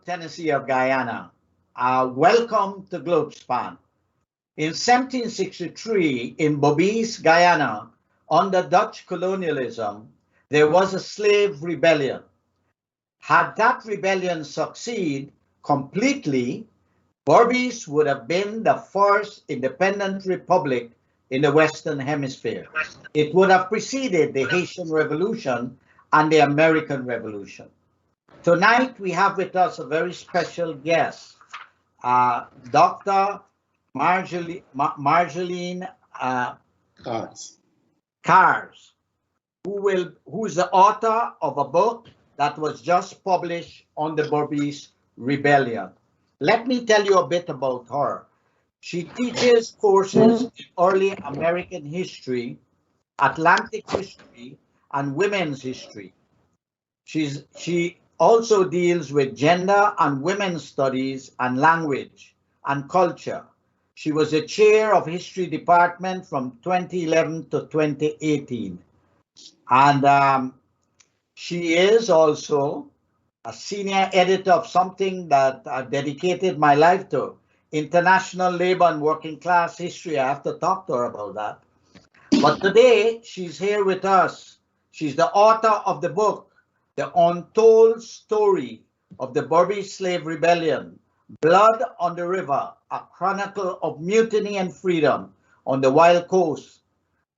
Tennessee of Guyana. Welcome to Globespan. In 1763, in Berbice, Guyana, under Dutch colonialism, there was a slave rebellion. Had that rebellion succeeded completely, Berbice would have been the first independent republic in the Western Hemisphere. It would have preceded the Haitian Revolution and the American Revolution. Tonight, we have with us a very special guest, Dr. Marjoleine Cars, who is the author of a book that was just published on the Berbice Rebellion. Let me tell you a bit about her. She teaches courses in early American history, Atlantic history, and women's history. She also deals with gender and women's studies and language and culture. She was the chair of history department from 2011 to 2018. And she is also a senior editor of something that I've dedicated my life to, International Labor and Working Class History. I have to talk to her about that. But today, she's here with us. She's the author of the book, The Untold Story of the Berbice Slave Rebellion, Blood on the River, a chronicle of mutiny and freedom on the Wild Coast.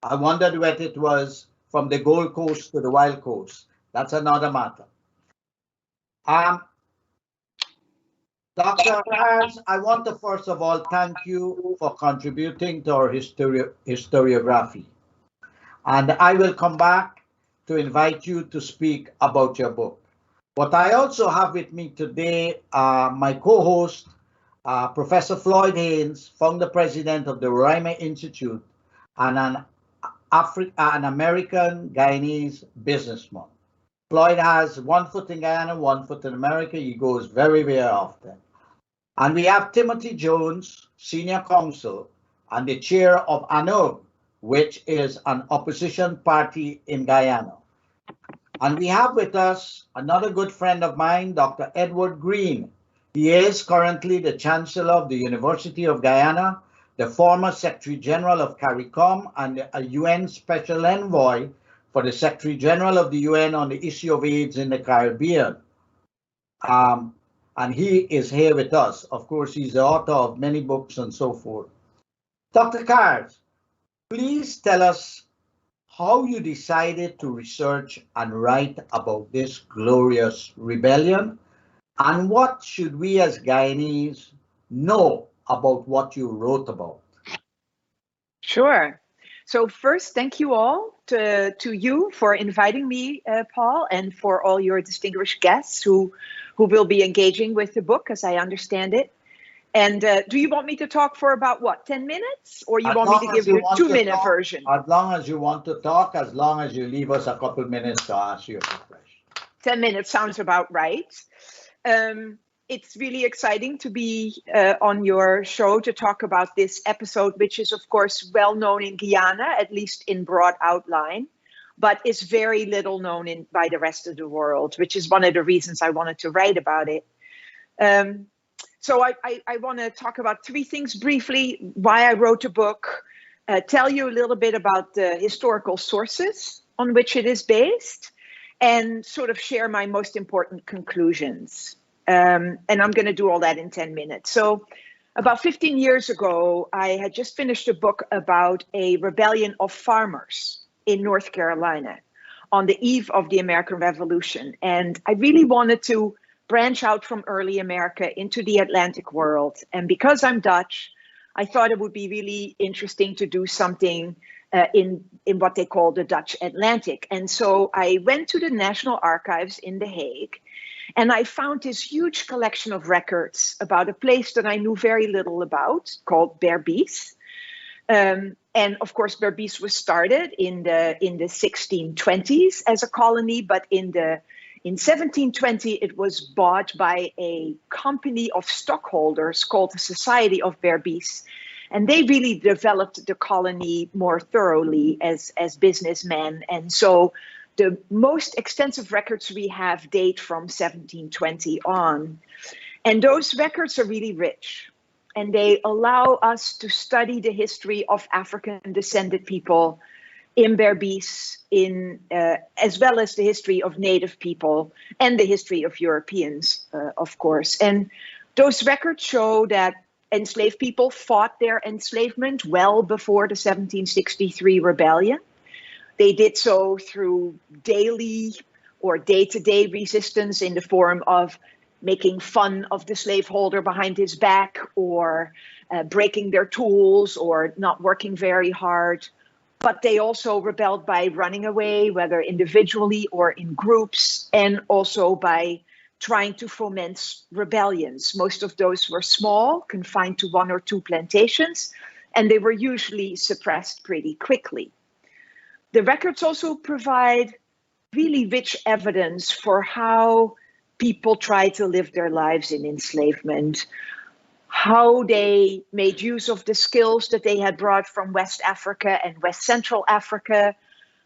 I wondered what it was from the Gold Coast to the Wild Coast. That's another matter. Dr. Cars, I want to first of all thank you for contributing to our historiography. And I will come back to invite you to speak about your book. But I also have with me today my co-host, Professor Floyd Haynes, founder president of the Roraima Institute, and an American Guyanese businessman. Floyd has one foot in Guyana, one foot in America. He goes very, very often. And we have Timothy Jones, senior counsel, and the chair of ANOG, which is an opposition party in Guyana. And we have with us another good friend of mine, Dr. Edward Greene. He is currently the Chancellor of the University of Guyana, the former Secretary General of CARICOM, and a UN Special Envoy for the Secretary General of the UN on the issue of AIDS in the Caribbean. And he is here with us. Of course, he's the author of many books and so forth. Dr. Cars, please tell us how you decided to research and write about this glorious rebellion, and what should we as Guyanese know about what you wrote about? Sure. So first, thank you all to you for inviting me, Paul, and for all your distinguished guests who will be engaging with the book, as I understand it. And do you want me to talk for about, what, 10 minutes? Or you want me to give you a 2-minute version? As long as you want to talk, as long as you leave us a couple minutes to ask you a question. 10 minutes sounds about right. It's really exciting to be on your show to talk about this episode, which is, of course, well known in Guyana, at least in broad outline, but is very little known by the rest of the world, which is one of the reasons I wanted to write about it. So I want to talk about 3 things briefly, why I wrote the book, tell you a little bit about the historical sources on which it is based, and sort of share my most important conclusions. And I'm going to do all that in 10 minutes. So about 15 years ago, I had just finished a book about a rebellion of farmers in North Carolina on the eve of the American Revolution. And I really wanted to branch out from early America into the Atlantic world. And because I'm Dutch, I thought it would be really interesting to do something in what they call the Dutch Atlantic. And so I went to the National Archives in The Hague, and I found this huge collection of records about a place that I knew very little about, called Berbice. And of course, Berbice was started in the 1620s as a colony, but in 1720, it was bought by a company of stockholders called the Society of Berbice. And they really developed the colony more thoroughly as businessmen. And so The most extensive records we have date from 1720 on. And those records are really rich. And they allow us to study the history of African descended people in Berbice, as well as the history of Native people and the history of Europeans, of course. And those records show that enslaved people fought their enslavement well before the 1763 rebellion. They did so through daily or day-to-day resistance in the form of making fun of the slaveholder behind his back, or breaking their tools, or not working very hard. But they also rebelled by running away, whether individually or in groups, and also by trying to foment rebellions. Most of those were small, confined to 1 or 2 plantations, and they were usually suppressed pretty quickly. The records also provide really rich evidence for how people tried to live their lives in enslavement, how they made use of the skills that they had brought from West Africa and West Central Africa,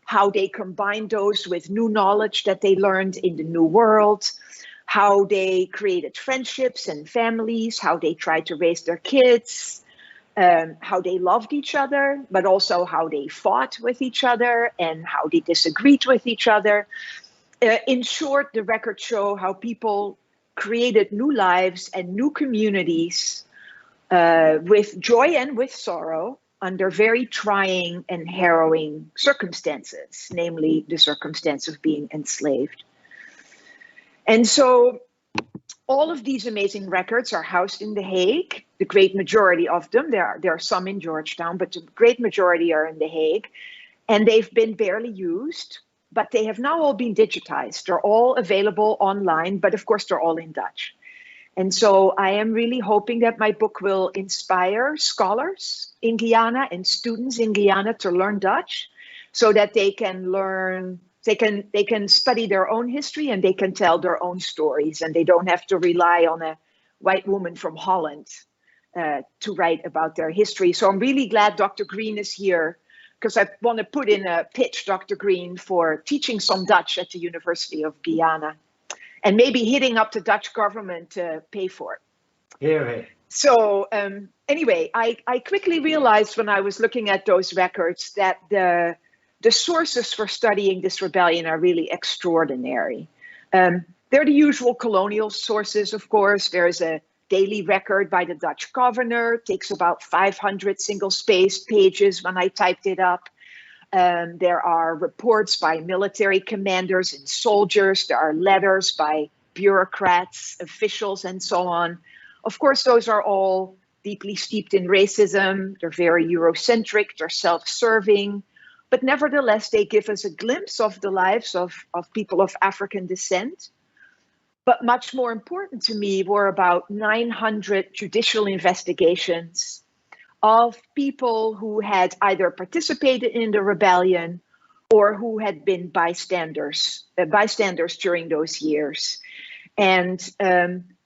how they combined those with new knowledge that they learned in the New World, how they created friendships and families, how they tried to raise their kids, how they loved each other, but also how they fought with each other and how they disagreed with each other. In short, the records show how people created new lives and new communities with joy and with sorrow under very trying and harrowing circumstances, namely the circumstance of being enslaved. And so all of these amazing records are housed in The Hague. The great majority of them, there are some in Georgetown, but the great majority are in The Hague. And they've been barely used, but they have now all been digitized. They're all available online, but of course they're all in Dutch. And so I am really hoping that my book will inspire scholars in Guyana and students in Guyana to learn Dutch, so that they can learn, they can study their own history and they can tell their own stories, and they don't have to rely on a white woman from Holland to write about their history. So I'm really glad Dr. Greene is here, because I want to put in a pitch, Dr. Greene, for teaching some Dutch at the University of Guyana, and maybe hitting up the Dutch government to pay for it. Here. So anyway, I quickly realized when I was looking at those records that the sources for studying this rebellion are really extraordinary. They're the usual colonial sources, of course. There's a daily record by the Dutch governor. It takes about 500 single-spaced pages when I typed it up. There are reports by military commanders and soldiers. There are letters by bureaucrats, officials, and so on. Of course, those are all deeply steeped in racism. They're very Eurocentric. They're self-serving. But nevertheless, they give us a glimpse of the lives of people of African descent. But much more important to me were about 900 judicial investigations of people who had either participated in the rebellion or who had been bystanders during those years. And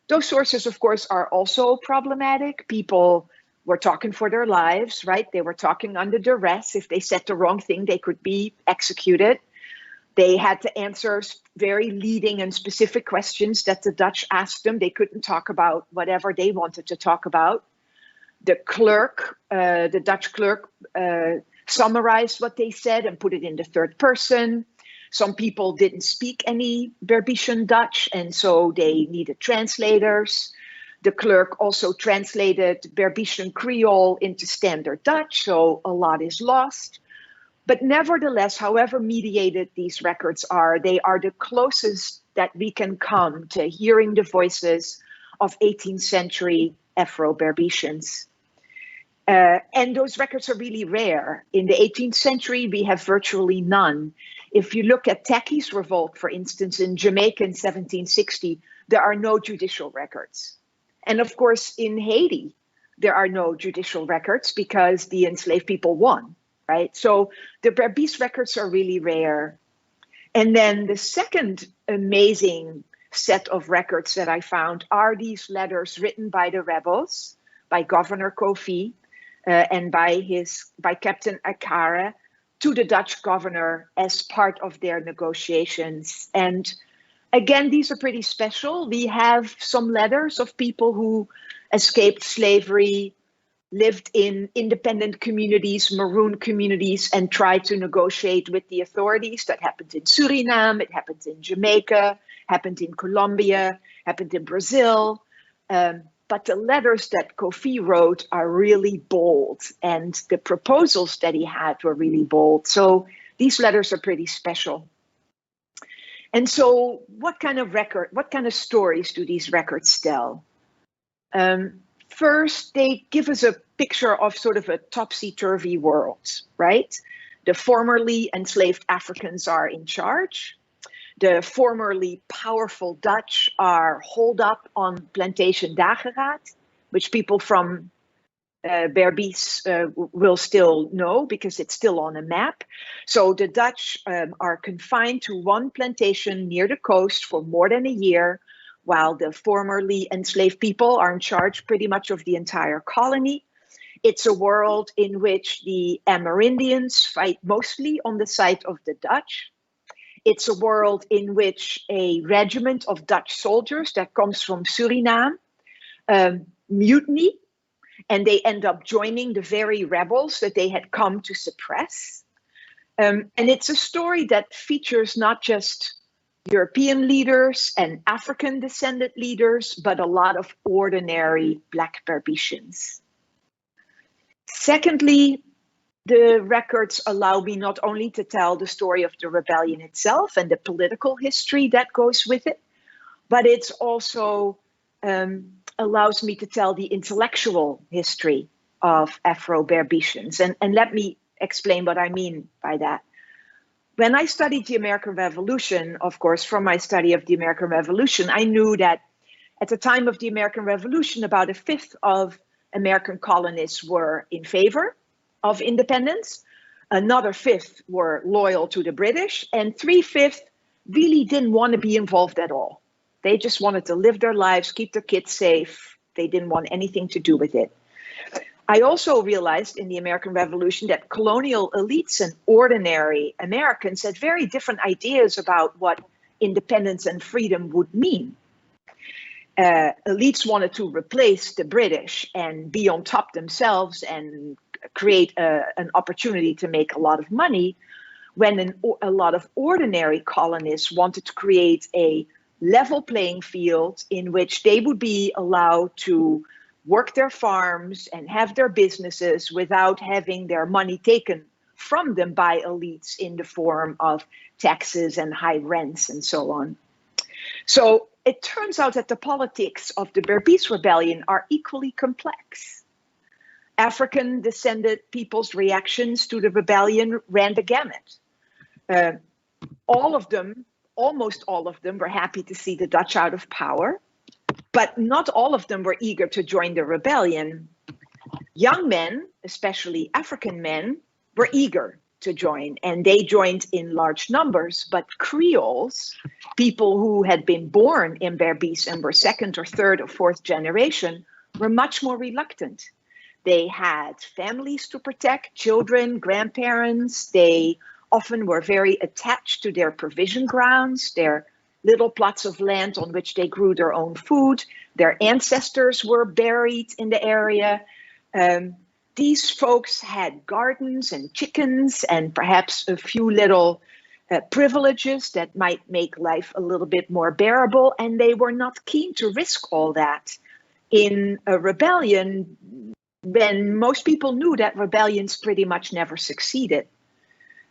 those sources, of course, are also problematic. People were talking for their lives, right? They were talking under duress. If they said the wrong thing, they could be executed. They had to answer very leading and specific questions that the Dutch asked them. They couldn't talk about whatever they wanted to talk about. The clerk, the Dutch clerk, summarized what they said and put it in the third person. Some people didn't speak any Berbician Dutch, and so they needed translators. The clerk also translated Berbician Creole into standard Dutch, so a lot is lost. But nevertheless, however mediated these records are, they are the closest that we can come to hearing the voices of 18th century Afro-Berbicians. And those records are really rare. In the 18th century, we have virtually none. If you look at Tacky's revolt, for instance, in Jamaica in 1760, there are no judicial records. And of course, in Haiti, there are no judicial records because the enslaved people won, right? So the Berbice records are really rare. And then the second amazing set of records that I found are these letters written by the rebels, by Governor Kofi, and by Captain Akara, to the Dutch governor as part of their negotiations. And again, these are pretty special. We have some letters of people who escaped slavery, lived in independent communities, maroon communities, and tried to negotiate with the authorities. That happened in Suriname, it happened in Jamaica, happened in Colombia, happened in Brazil. But the letters that Kofi wrote are really bold, and the proposals that he had were really bold. So these letters are pretty special. And so what kind of stories do these records tell? First, they give us a picture of sort of a topsy-turvy world, right? The formerly enslaved Africans are in charge. The formerly powerful Dutch are holed up on Plantation Dageraad, which people from Berbice will still know because it's still on a map. So the Dutch are confined to one plantation near the coast for more than a year, while the formerly enslaved people are in charge pretty much of the entire colony. It's a world in which the Amerindians fight mostly on the side of the Dutch. It's a world in which a regiment of Dutch soldiers that comes from Suriname mutiny, and they end up joining the very rebels that they had come to suppress. And it's a story that features not just European leaders and African descended leaders, but a lot of ordinary Black Berbicians. Secondly, the records allow me not only to tell the story of the rebellion itself and the political history that goes with it, but it's also allows me to tell the intellectual history of Afro-Berbicians. And let me explain what I mean by that. When I studied the American Revolution, of course, from my study of the American Revolution, I knew that at the time of the American Revolution, about a fifth of American colonists were in favor of independence. Another fifth were loyal to the British, and 3/5 really didn't want to be involved at all. They just wanted to live their lives, keep their kids safe. They didn't want anything to do with it. I also realized in the American Revolution that colonial elites and ordinary Americans had very different ideas about what independence and freedom would mean. Elites wanted to replace the British and be on top themselves and create an opportunity to make a lot of money, when a lot of ordinary colonists wanted to create a level playing field in which they would be allowed to work their farms and have their businesses without having their money taken from them by elites in the form of taxes and high rents and so on. So it turns out that the politics of the Berbice Rebellion are equally complex. African descended people's reactions to the rebellion ran the gamut. Almost all of them were happy to see the Dutch out of power, but not all of them were eager to join the rebellion. Young men, especially African men, were eager to join, and they joined in large numbers. But Creoles, people who had been born in Berbice and were second or third or fourth generation, were much more reluctant. They had families to protect, children, grandparents. They often were very attached to their provision grounds, their little plots of land on which they grew their own food. Their ancestors were buried in the area. These folks had gardens and chickens and perhaps a few little privileges that might make life a little bit more bearable, and they were not keen to risk all that in a rebellion when most people knew that rebellions pretty much never succeeded.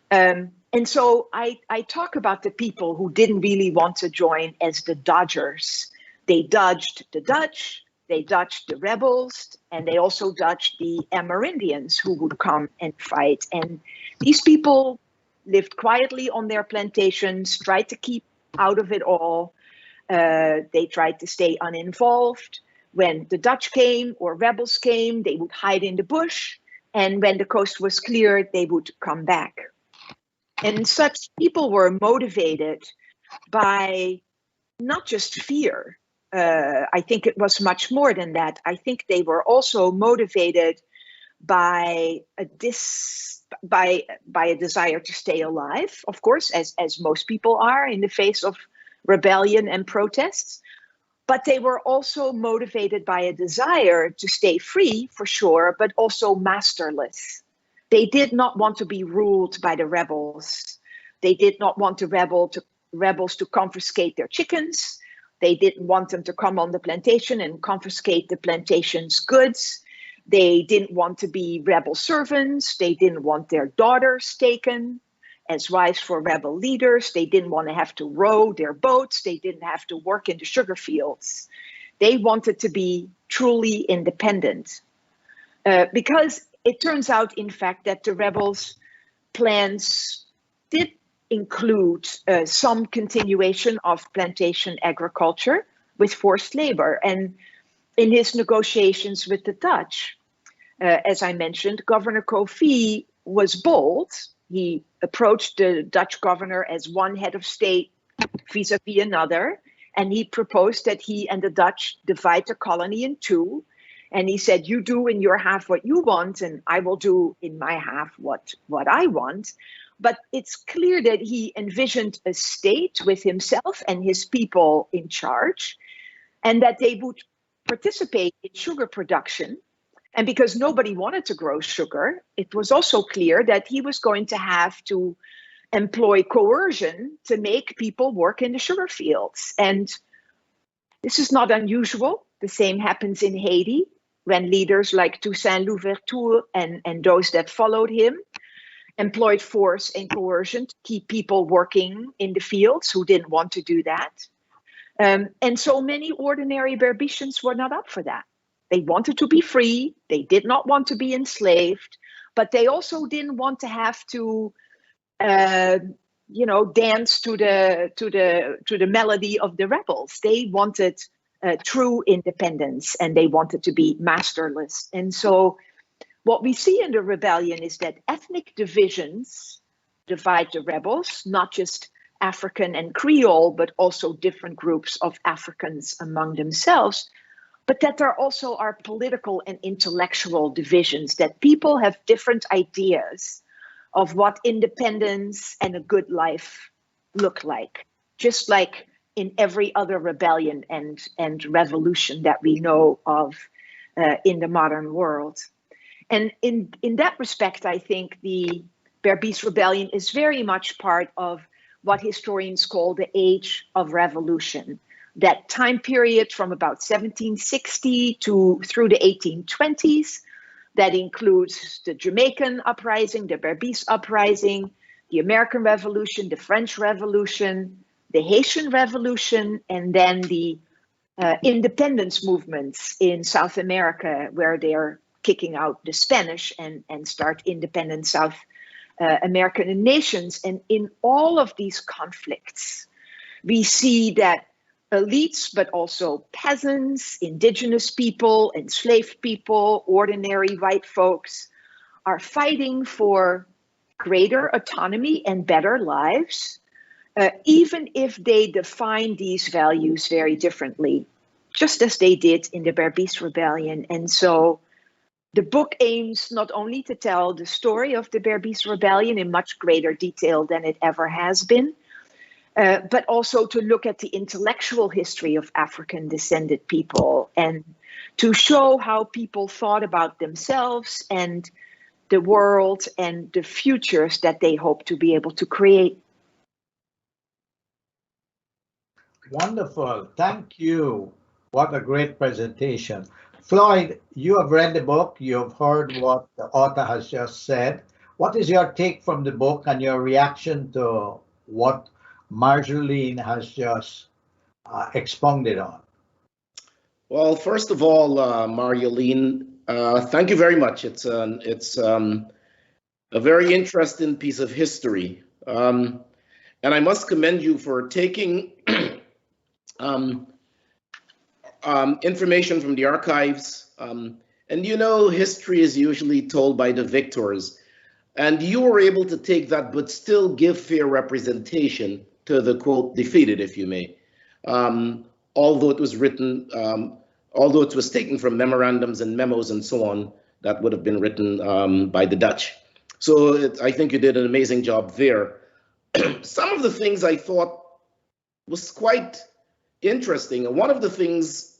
And so I talk about the people who didn't really want to join as the dodgers. They dodged the Dutch, they dodged the rebels, and they also dodged the Amerindians who would come and fight. And these people lived quietly on their plantations, tried to keep out of it all. They tried to stay uninvolved. When the Dutch came or rebels came, they would hide in the bush. And when the coast was cleared, they would come back. And such people were motivated by not just fear. I think it was much more than that. I think they were also motivated by by a desire to stay alive, of course, as most people are in the face of rebellion and protests. But they were also motivated by a desire to stay free, for sure, but also masterless. They did not want to be ruled by the rebels. They did not want the rebels to confiscate their chickens. They didn't want them to come on the plantation and confiscate the plantation's goods. They didn't want to be rebel servants. They didn't want their daughters taken as wives for rebel leaders. They didn't want to have to row their boats. They didn't have to work in the sugar fields. They wanted to be truly independent. Because it turns out, in fact, that the rebels' plans did include some continuation of plantation agriculture with forced labor. And in his negotiations with the Dutch, as I mentioned, Governor Kofi was bold. He approached the Dutch governor as one head of state vis-a-vis another, and he proposed that he and the Dutch divide the colony in two. And he said, you do in your half what you want, and I will do in my half what I want. But it's clear that he envisioned a state with himself and his people in charge, and that they would participate in sugar production. And because nobody wanted to grow sugar, it was also clear that he was going to have to employ coercion to make people work in the sugar fields. And this is not unusual. The same happens in Haiti, when leaders like Toussaint Louverture and those that followed him employed force and coercion to keep people working in the fields who didn't want to do that. And so many ordinary Berbicians were not up for that. They wanted to be free. They did not want to be enslaved, but they also didn't want to have to, dance to the melody of the rebels. They wanted true independence, and they wanted to be masterless. And so, what we see in the rebellion is that ethnic divisions divide the rebels, not just African and Creole, but also different groups of Africans among themselves. But that there also are political and intellectual divisions, that people have different ideas of what independence and a good life look like, just like in every other rebellion and revolution that we know of in the modern world. And in that respect, I think the Berbice Rebellion is very much part of what historians call the Age of Revolution. That time period from about 1760 through the 1820s, that includes the Jamaican uprising, the Berbice uprising, the American Revolution, the French Revolution, the Haitian Revolution, and then the independence movements in South America, where they're kicking out the Spanish and start independent South American nations. And in all of these conflicts, we see that elites, but also peasants, indigenous people, enslaved people, ordinary white folks are fighting for greater autonomy and better lives, even if they define these values very differently, just as they did in the Berbice Rebellion. And so the book aims not only to tell the story of the Berbice Rebellion in much greater detail than it ever has been, but also to look at the intellectual history of African descended people and to show how people thought about themselves and the world and the futures that they hope to be able to create. Wonderful. Thank you. What a great presentation. Floyd, you have read the book. You have heard what the author has just said. What is your take from the book and your reaction to what Marjoleine has just expounded on? Well, first of all, Marjoleine, thank you very much. It's a very interesting piece of history. And I must commend you for taking information from the archives. And you know, history is usually told by the victors. And you were able to take that, but still give fair representation to the, quote, defeated, if you may. Although it was written, although it was taken from memorandums and memos and so on, that would have been written by the Dutch. So I think you did an amazing job there. Some of the things I thought was quite interesting, and one of the things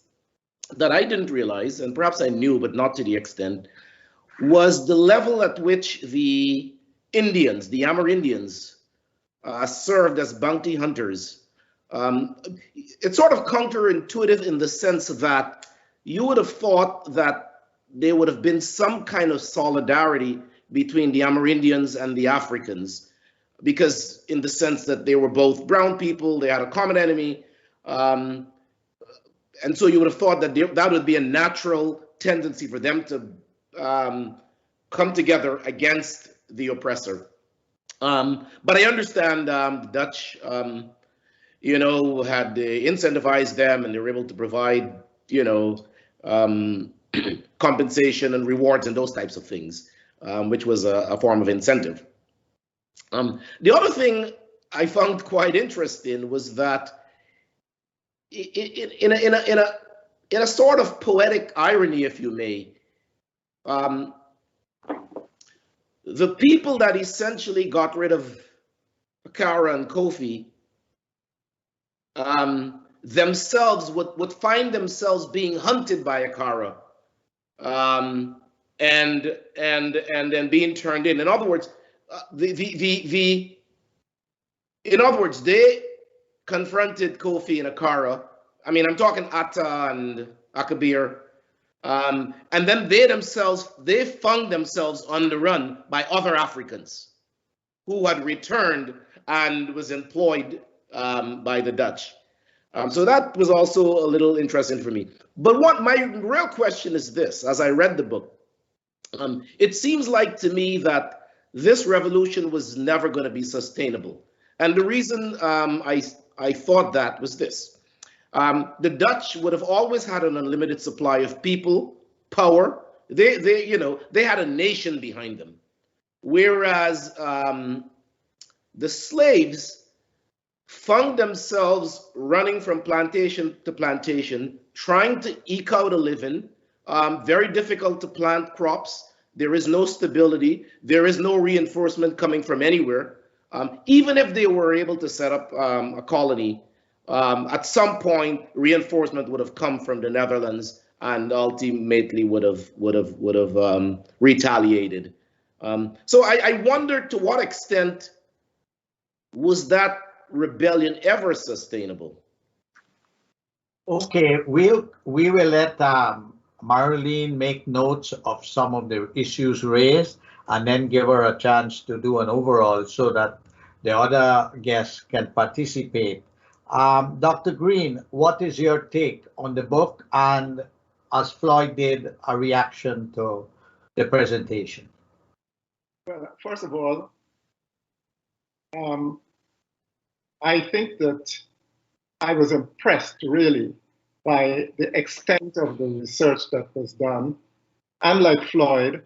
that I didn't realize, and perhaps I knew, but not to the extent, was the level at which the Indians, the Amerindians, served as bounty hunters. It's sort of counterintuitive in the sense that you would have thought that there would have been some kind of solidarity between the Amerindians and the Africans, because in the sense that they were both brown people, they had a common enemy, and so you would have thought that that would be a natural tendency for them to come together against the oppressor. But I understand the Dutch, you know, had incentivized them, and they were able to provide, you know, compensation and rewards and those types of things, which was a form of incentive. The other thing I found quite interesting was that in a sort of poetic irony, if you may, the people that essentially got rid of Akara and Kofi themselves would find themselves being hunted by Akara, and then being turned in. In other words, they confronted Kofi and Akara. I mean, I'm talking Atta and Akabir, and then they found themselves on the run by other Africans who had returned and was employed by the Dutch. So that was also a little interesting for me. But what my real question is this: as I read the book, it seems like to me that this revolution was never going to be sustainable. And the reason I thought that was this. The Dutch would have always had an unlimited supply of people, power. They had a nation behind them. Whereas the slaves found themselves running from plantation to plantation, trying to eke out a living. Very difficult to plant crops. There is no stability. There is no reinforcement coming from anywhere. Even if they were able to set up a colony, at some point reinforcement would have come from the Netherlands and ultimately would have retaliated. So I wonder, to what extent was that rebellion ever sustainable? Okay, we will let Marjoleine make notes of some of the issues raised, and then give her a chance to do an overall so that the other guests can participate. Dr. Greene, what is your take on the book, and as Floyd did, a reaction to the presentation? Well, first of all, I think that I was impressed really by the extent of the research that was done. Unlike Floyd,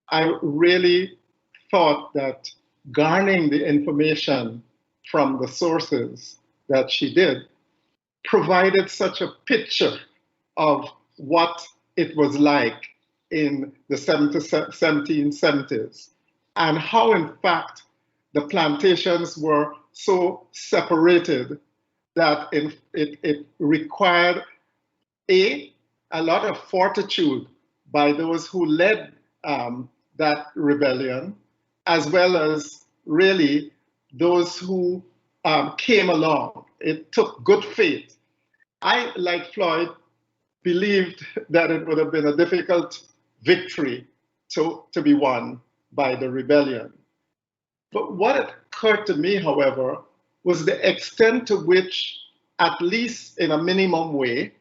I really thought that garnering the information from the sources that she did provided such a picture of what it was like in the 1770s, and how in fact the plantations were so separated that it required a lot of fortitude by those who led that rebellion, as well as really those who came along. It took good faith. I, like Floyd, believed that it would have been a difficult victory to be won by the rebellion. But what occurred to me, however, was the extent to which, at least in a minimum way,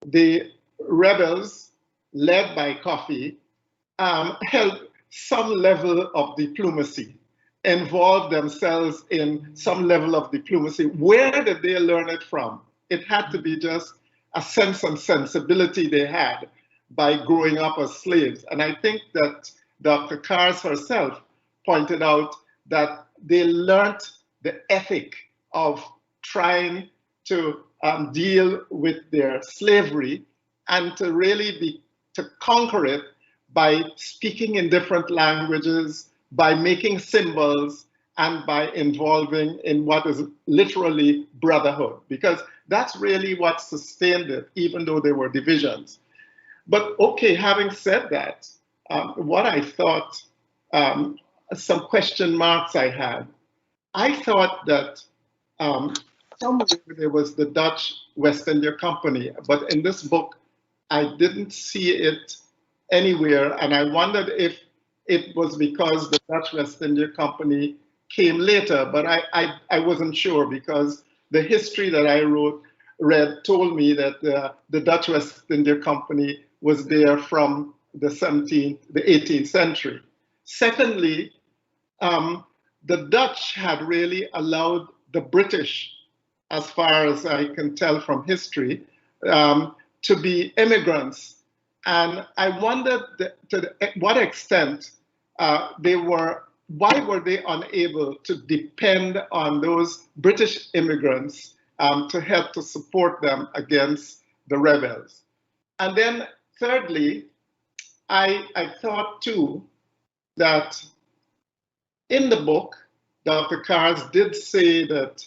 the rebels, led by Kofi, held some level of diplomacy, involved themselves in some level of diplomacy. Where did they learn it from? It had to be just a sense and sensibility they had by growing up as slaves. And I think that Dr. Kars herself pointed out that they learned the ethic of trying to deal with their slavery, and to really to conquer it by speaking in different languages, by making symbols and by involving in what is literally brotherhood, because that's really what sustained it, even though there were divisions. But okay, having said that, what I thought, some question marks I had, I thought that somewhere there was the Dutch West India Company, but in this book, I didn't see it anywhere, and I wondered if it was because the Dutch West India Company came later, but I wasn't sure, because the history that I read told me that the Dutch West India Company was there from the 18th century. Secondly, the Dutch had really allowed the British, as far as I can tell from history, to be immigrants. And I wondered to what extent why were they unable to depend on those British immigrants to help to support them against the rebels? And then thirdly, I thought too that in the book, Dr. Kars did say that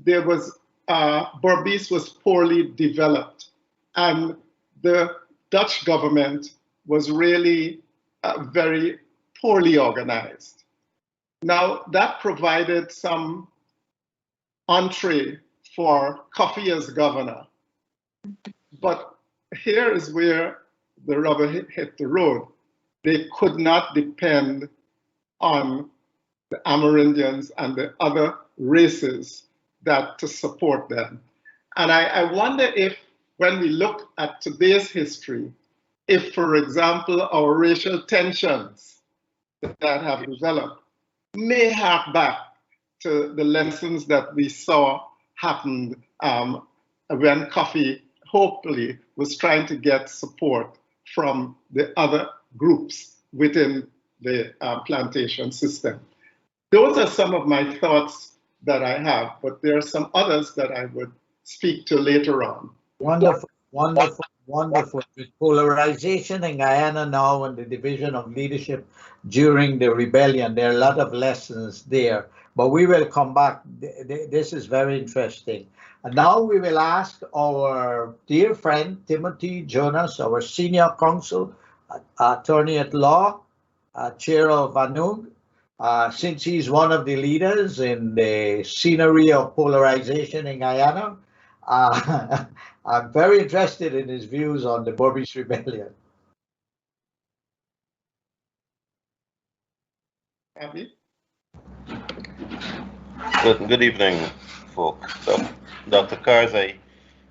there was Berbice was poorly developed, and the Dutch government was really very poorly organized. Now, that provided some entree for Coffee as governor. But here is where the rubber hit the road. They could not depend on the Amerindians and the other races to support them. And I wonder if, when we look at today's history, if, for example, our racial tensions that have developed may hark back to the lessons that we saw happened when Coffee hopefully was trying to get support from the other groups within the plantation system. Those are some of my thoughts that I have, but there are some others that I would speak to later on. Wonderful, wonderful, wonderful. With polarization in Guyana now and the division of leadership during the rebellion, there are a lot of lessons there, but we will come back. This is very interesting. And now we will ask our dear friend, Timothy Jonas, our senior counsel, attorney at law, chair of ANUG, since he's one of the leaders in the scenery of polarization in Guyana. I'm very interested in his views on the Berbice Rebellion. Abby? Good evening, folks. So, Dr. Kars, I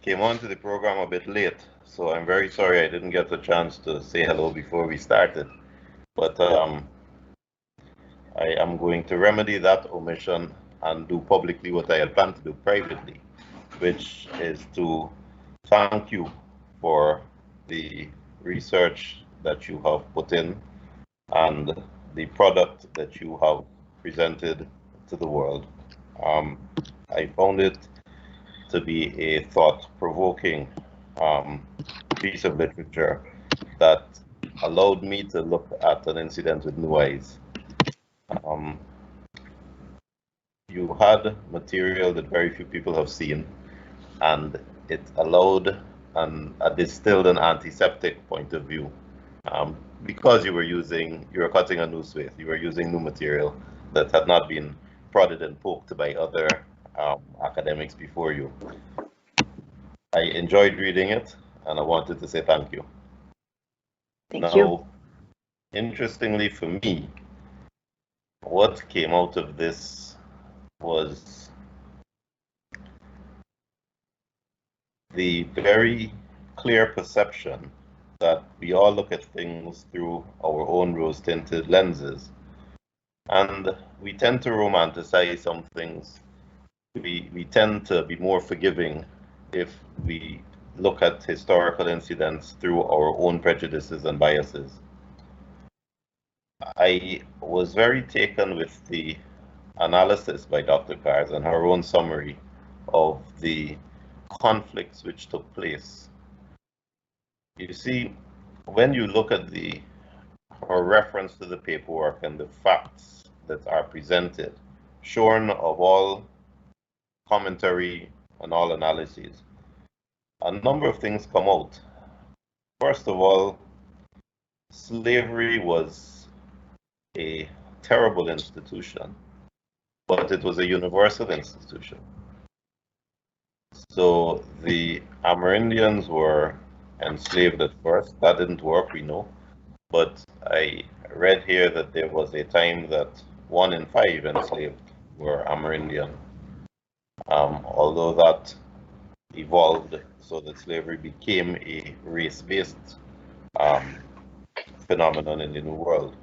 came onto the program a bit late, so I'm very sorry I didn't get the chance to say hello before we started. But I am going to remedy that omission and do publicly what I had planned to do privately, which is to thank you for the research that you have put in and the product that you have presented to the world. I found it to be a thought-provoking piece of literature that allowed me to look at an incident with new eyes. You had material that very few people have seen, and it allowed a distilled and antiseptic point of view. Because you were cutting a new swathe, you were using new material that had not been prodded and poked by other academics before you. I enjoyed reading it, and I wanted to say thank you. Thank you. Interestingly for me, what came out of this was the very clear perception that we all look at things through our own rose-tinted lenses. And we tend to romanticize some things. We tend to be more forgiving if we look at historical incidents through our own prejudices and biases. I was very taken with the analysis by Dr. Kars and her own summary of the conflicts which took place. You see, when you look at the for reference to the paperwork and the facts that are presented, shorn of all commentary and all analyses, a number of things come out. First of all, slavery was a terrible institution, but it was a universal institution. So the Amerindians were enslaved at first. That didn't work, we know. But I read here that there was a time that 1 in 5 enslaved were Amerindian. Although that evolved so that slavery became a race-based phenomenon in the New World.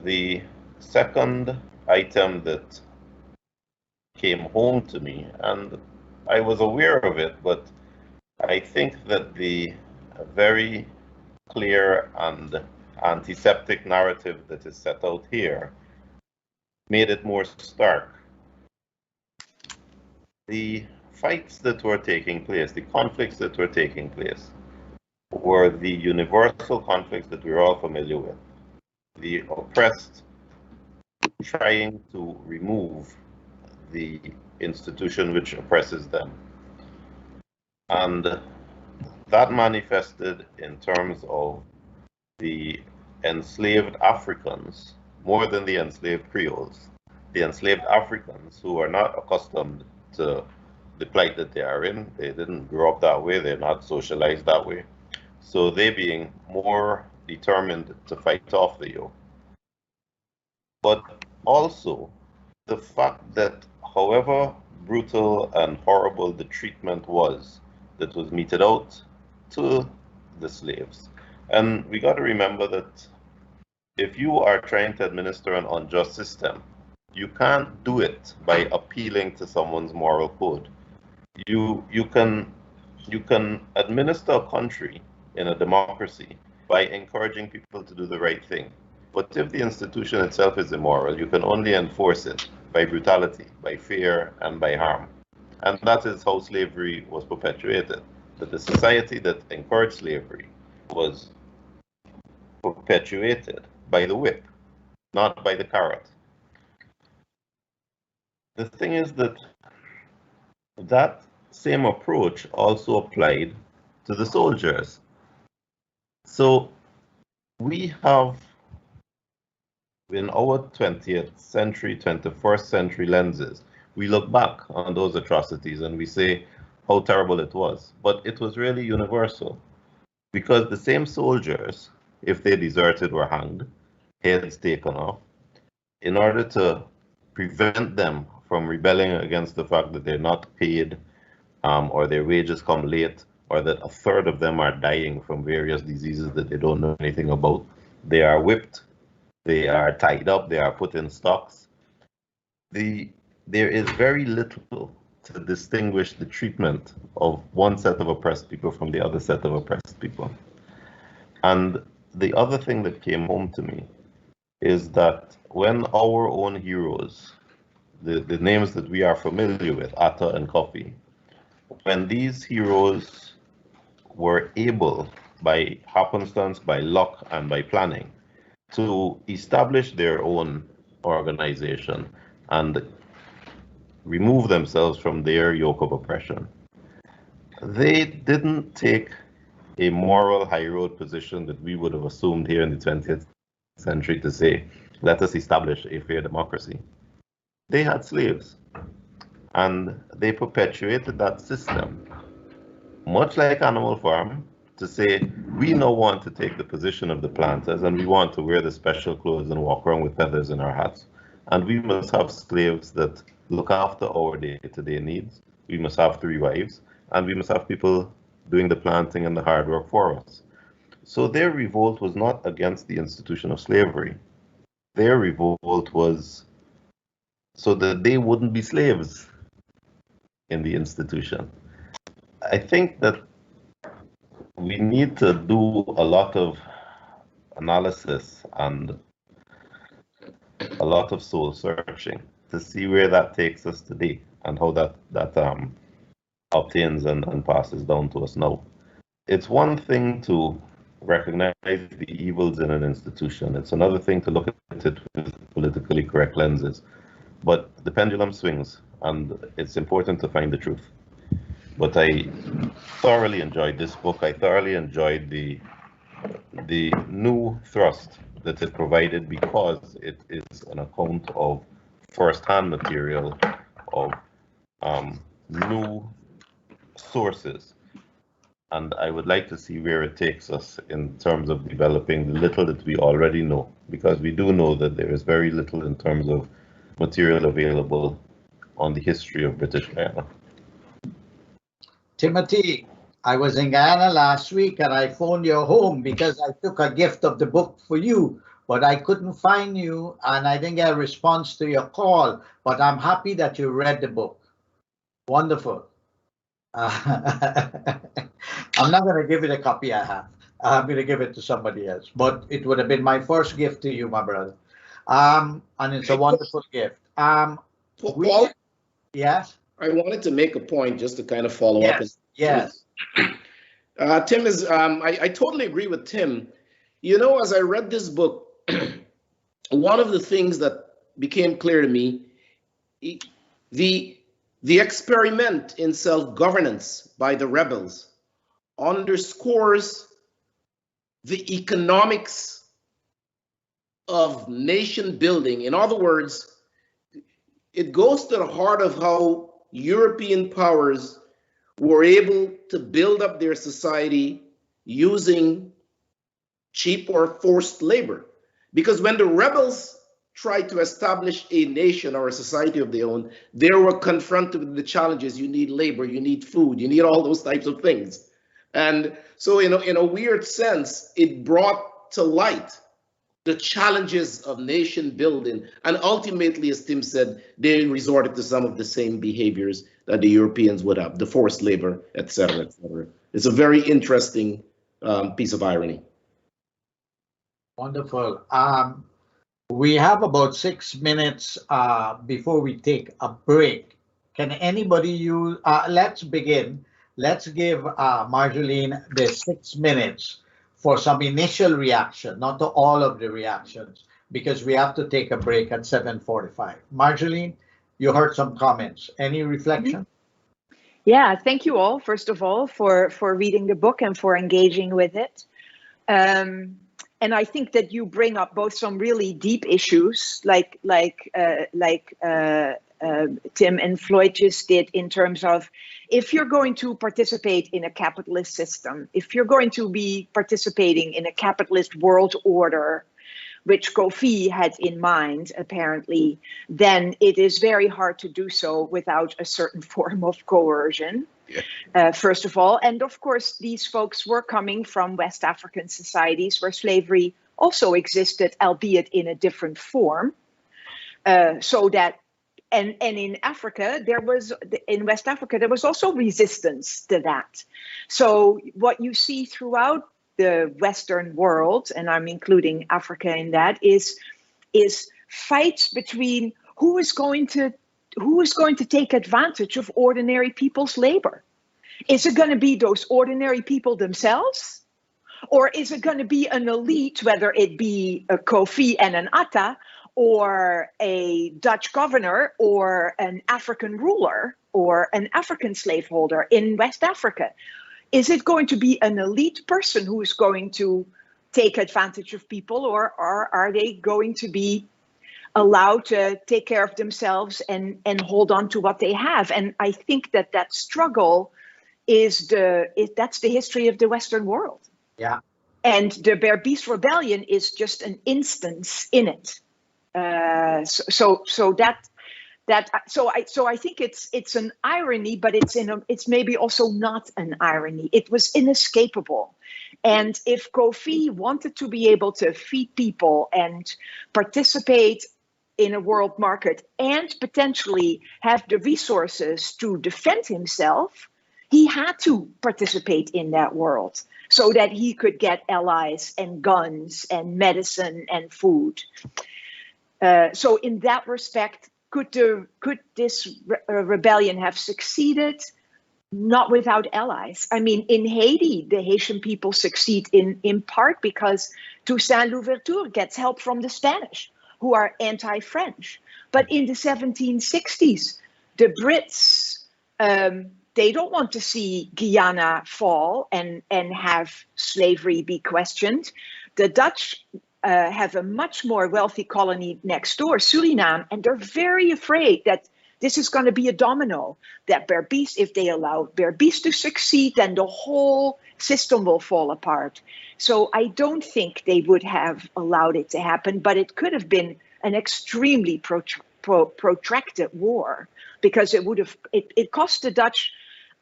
The second item that came home to me, and I was aware of it, but I think that the very clear and antiseptic narrative that is set out here made it more stark. The fights that were taking place, the conflicts that were taking place, were the universal conflicts that we're all familiar with. The oppressed trying to remove the institution which oppresses them. And that manifested in terms of the enslaved Africans, more than the enslaved Creoles, the enslaved Africans who are not accustomed to the plight that they are in. They didn't grow up that way, they're not socialized that way. So they being more determined to fight off the yoke. But also the fact that however brutal and horrible the treatment was that was meted out to the slaves. And we got to remember that if you are trying to administer an unjust system, you can't do it by appealing to someone's moral code. You can administer a country in a democracy by encouraging people to do the right thing. But if the institution itself is immoral, you can only enforce it by brutality, by fear, and by harm. And that is how slavery was perpetuated. That the society that encouraged slavery was perpetuated by the whip, not by the carrot. The thing is that that same approach also applied to the soldiers. So we have, in our 20th century, 21st century lenses, we look back on those atrocities and we say how terrible it was. But it was really universal, because the same soldiers, if they deserted, were hanged, heads taken off, in order to prevent them from rebelling against the fact that they're not paid or their wages come late, or that a third of them are dying from various diseases that they don't know anything about. They are whipped, they are tied up, they are put in stocks. There is very little to distinguish the treatment of one set of oppressed people from the other set of oppressed people. And the other thing that came home to me is that when our own heroes, the names that we are familiar with, Atta and Kofi, when these heroes were able, by happenstance, by luck, and by planning, to establish their own organization and remove themselves from their yoke of oppression, they didn't take a moral high road position that we would have assumed here in the 20th century to say, let us establish a fair democracy. They had slaves, and they perpetuated that system, much like Animal Farm, to say, we now want to take the position of the planters, and we want to wear the special clothes and walk around with feathers in our hats. And we must have slaves that look after our day-to-day needs. We must have 3 wives, and we must have people doing the planting and the hard work for us. So their revolt was not against the institution of slavery. Their revolt was so that they wouldn't be slaves in the institution. I think that we need to do a lot of analysis and a lot of soul searching to see where that takes us today and how that obtains and passes down to us now. It's one thing to recognize the evils in an institution. It's another thing to look at it with politically correct lenses. But the pendulum swings, and it's important to find the truth. But I thoroughly enjoyed this book. I thoroughly enjoyed the new thrust that it provided, because it is an account of first-hand material, of new sources. And I would like to see where it takes us in terms of developing the little that we already know, because we do know that there is very little in terms of material available on the history of British Guyana. Timothy, I was in Guyana last week and I phoned your home because I took a gift of the book for you, but I couldn't find you and I didn't get a response to your call. But I'm happy that you read the book. Wonderful. I'm not going to give it a copy I have. I'm going to give it to somebody else. But it would have been my first gift to you, my brother. And it's a wonderful gift. Paul? Yes? I wanted to make a point just to kind of follow up. Yes. Tim is, I totally agree with Tim. You know, as I read this book, one of the things that became clear to me, the experiment in self-governance by the rebels underscores the economics of nation building. In other words, it goes to the heart of how European powers were able to build up their society using cheap or forced labor. Because when the rebels tried to establish a nation or a society of their own, they were confronted with the challenges. You need labor, you need food, you need all those types of things. And so in a weird sense, it brought to light the challenges of nation building. And ultimately, as Tim said, they resorted to some of the same behaviors that the Europeans would have, the forced labor, et cetera, et cetera. It's a very interesting piece of irony. Wonderful. We have about 6 minutes before we take a break. Can anybody use, let's begin. Let's give Marjoleine the 6 minutes for some initial reaction, not to all of the reactions, because we have to take a break at 7:45. Marjoleine, you heard some comments. Any reflection? Yeah, thank you all, first of all, for reading the book and for engaging with it. And I think that you bring up both some really deep issues, like Tim and Floyd just did, in terms of, if you're going to participate in a capitalist system, if you're going to be participating in a capitalist world order, which Kofi had in mind, apparently, then it is very hard to do so without a certain form of coercion, first of all. And of course, these folks were coming from West African societies where slavery also existed, albeit in a different form. And in Africa, in West Africa, there was also resistance to that. So what you see throughout the Western world, and I'm including Africa in that, is fights between who is going to take advantage of ordinary people's labor. Is it going to be those ordinary people themselves? Or is it going to be an elite, whether it be a Kofi and an Atta, or a Dutch governor, or an African ruler, or an African slaveholder in West Africa? Is it going to be an elite person who is going to take advantage of people, or are they going to be allowed to take care of themselves and hold on to what they have? And I think that struggle that's the history of the Western world. Yeah. And the Berbice rebellion is just an instance in it. So I think it's an irony, but it's maybe also not an irony. It was inescapable. And if Kofi wanted to be able to feed people and participate in a world market and potentially have the resources to defend himself, he had to participate in that world so that he could get allies and guns and medicine and food. So in that respect, could this rebellion have succeeded? not without allies. I mean, in Haiti, the Haitian people succeed in part because Toussaint Louverture gets help from the Spanish, who are anti-French. But in the 1760s, the Brits, they don't want to see Guyana fall and have slavery be questioned. The Dutch have a much more wealthy colony next door, Suriname, and they're very afraid that this is going to be a domino, that Berbice, if they allow Berbice to succeed, then the whole system will fall apart. So I don't think they would have allowed it to happen, but it could have been an extremely protracted war, because it cost the Dutch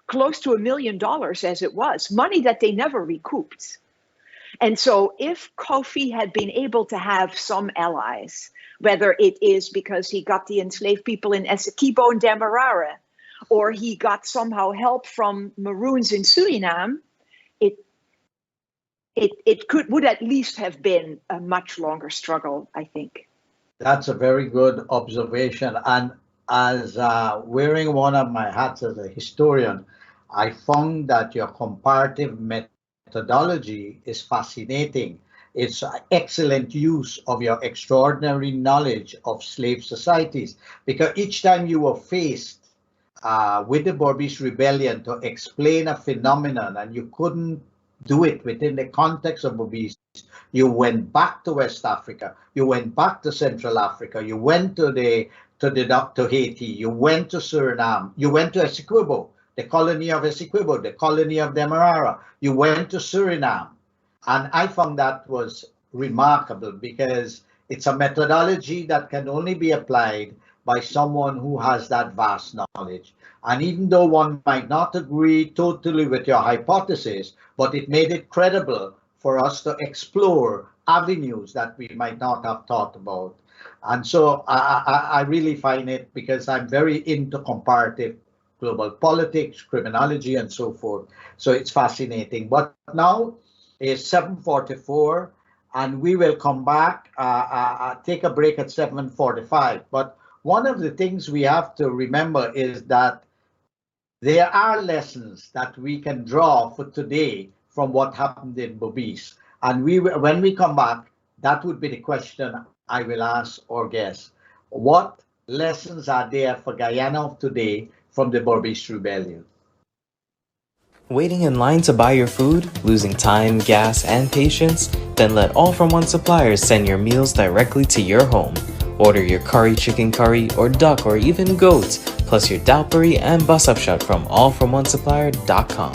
close to $1 million as it was, money that they never recouped. And so if Kofi had been able to have some allies, whether it is because he got the enslaved people in Essequibo and Demerara, or he got somehow help from Maroons in Suriname, it would at least have been a much longer struggle, I think. That's a very good observation. And as wearing one of my hats as a historian, I found that your comparative methodology is fascinating. It's an excellent use of your extraordinary knowledge of slave societies, because each time you were faced with the Berbice Rebellion to explain a phenomenon and you couldn't do it within the context of Berbice, you went back to West Africa, you went back to Central Africa, you went to Haiti, you went to Suriname, you went to Essequibo, the colony of Essequibo, the colony of Demerara, you went to Suriname. And I found that was remarkable, because it's a methodology that can only be applied by someone who has that vast knowledge. And even though one might not agree totally with your hypothesis, but it made it credible for us to explore avenues that we might not have thought about. And so I really find it, because I'm very into comparative global politics, criminology, and so forth. So it's fascinating. But now it's 7:44, and we will come back, take a break at 7:45. But one of the things we have to remember is that there are lessons that we can draw for today from what happened in Berbice. And when we come back, that would be the question I will ask our guests. What lessons are there for Guyana of today from the Berbice Rebellion? Waiting in line to buy your food, losing time, gas, and patience? Then let All From One Suppliers send your meals directly to your home. Order your curry, chicken curry, or duck, or even goat, plus your dowpari and bus-up-shut from allfromonesupplier.com.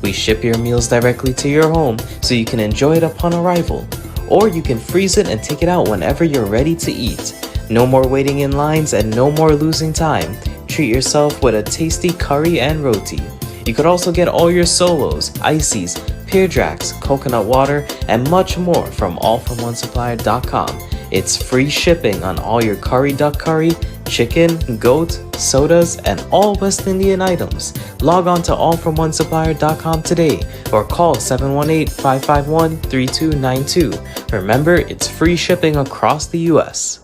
We ship your meals directly to your home so you can enjoy it upon arrival. Or you can freeze it and take it out whenever you're ready to eat. No more waiting in lines and no more losing time. Treat yourself with a tasty curry and roti. You could also get all your solos, ices, pear jacks, coconut water, and much more from allfromonesupplier.com. It's free shipping on all your curry, duck curry, chicken, goat, sodas, and all West Indian items. Log on to allfromonesupplier.com today or call 718-551-3292. Remember, it's free shipping across the U.S.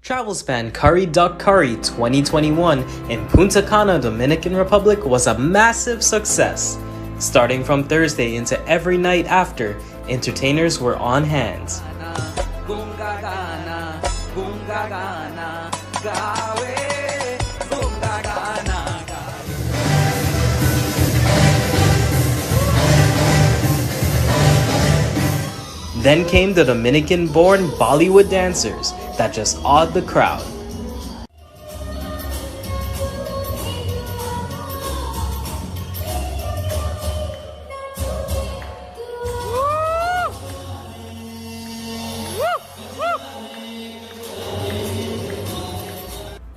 Travelspan Curry Duck Curry 2021 in Punta Cana, Dominican Republic was a massive success. Starting from Thursday into every night after, entertainers were on hand. Then came the Dominican-born Bollywood dancers that just awed the crowd.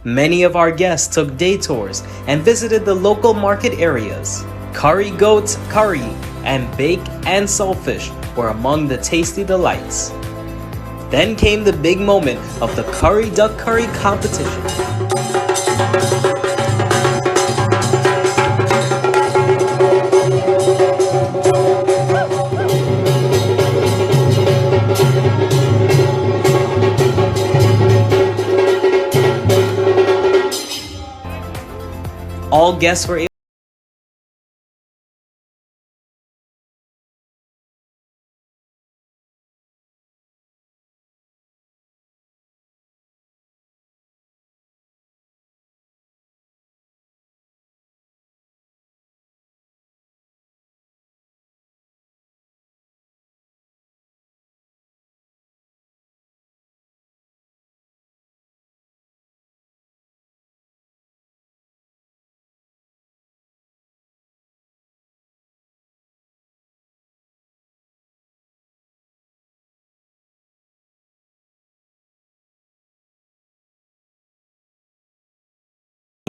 Many of our guests took day tours and visited the local market areas. Curry goat curry and bake and saltfish were among the tasty delights. Then came the big moment of the curry duck curry competition. All guests were able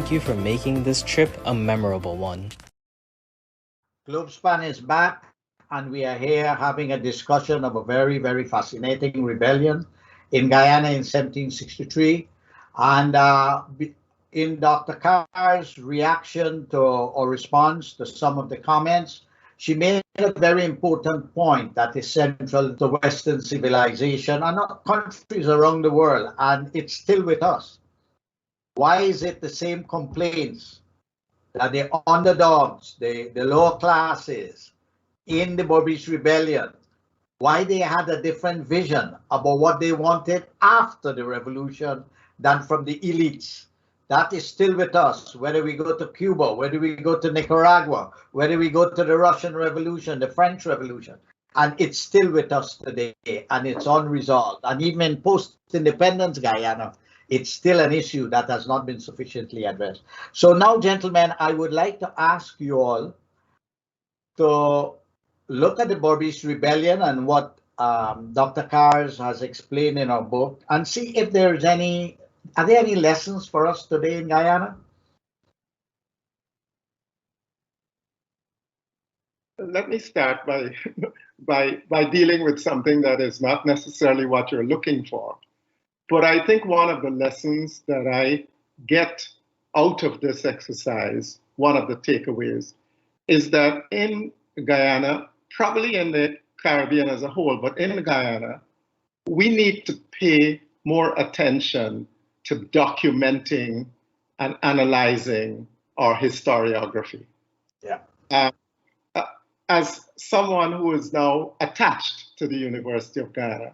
thank you for making this trip a memorable one. Globespan is back, and we are here having a discussion of a very, very fascinating rebellion in Guyana in 1763. And in Dr. Carr's reaction to or response to some of the comments, she made a very important point that is central to Western civilization and countries around the world, and it's still with us. Why is it the same complaints that the underdogs, the lower classes in the Berbice rebellion, why they had a different vision about what they wanted after the revolution than from the elites? That is still with us, whether we go to Cuba, whether we go to Nicaragua, whether we go to the Russian Revolution, the French Revolution, and it's still with us today, and it's unresolved. And even in post-independence Guyana, it's still an issue that has not been sufficiently addressed. So now, gentlemen, I would like to ask you all to look at the Berbice rebellion and what Dr. Carrs has explained in our book, and see if there's are there any lessons for us today in Guyana? Let me start by dealing with something that is not necessarily what you're looking for. But I think one of the lessons that I get out of this exercise, one of the takeaways, is that in Guyana, probably in the Caribbean as a whole, but in Guyana, we need to pay more attention to documenting and analyzing our historiography. Yeah. As someone who is now attached to the University of Guyana,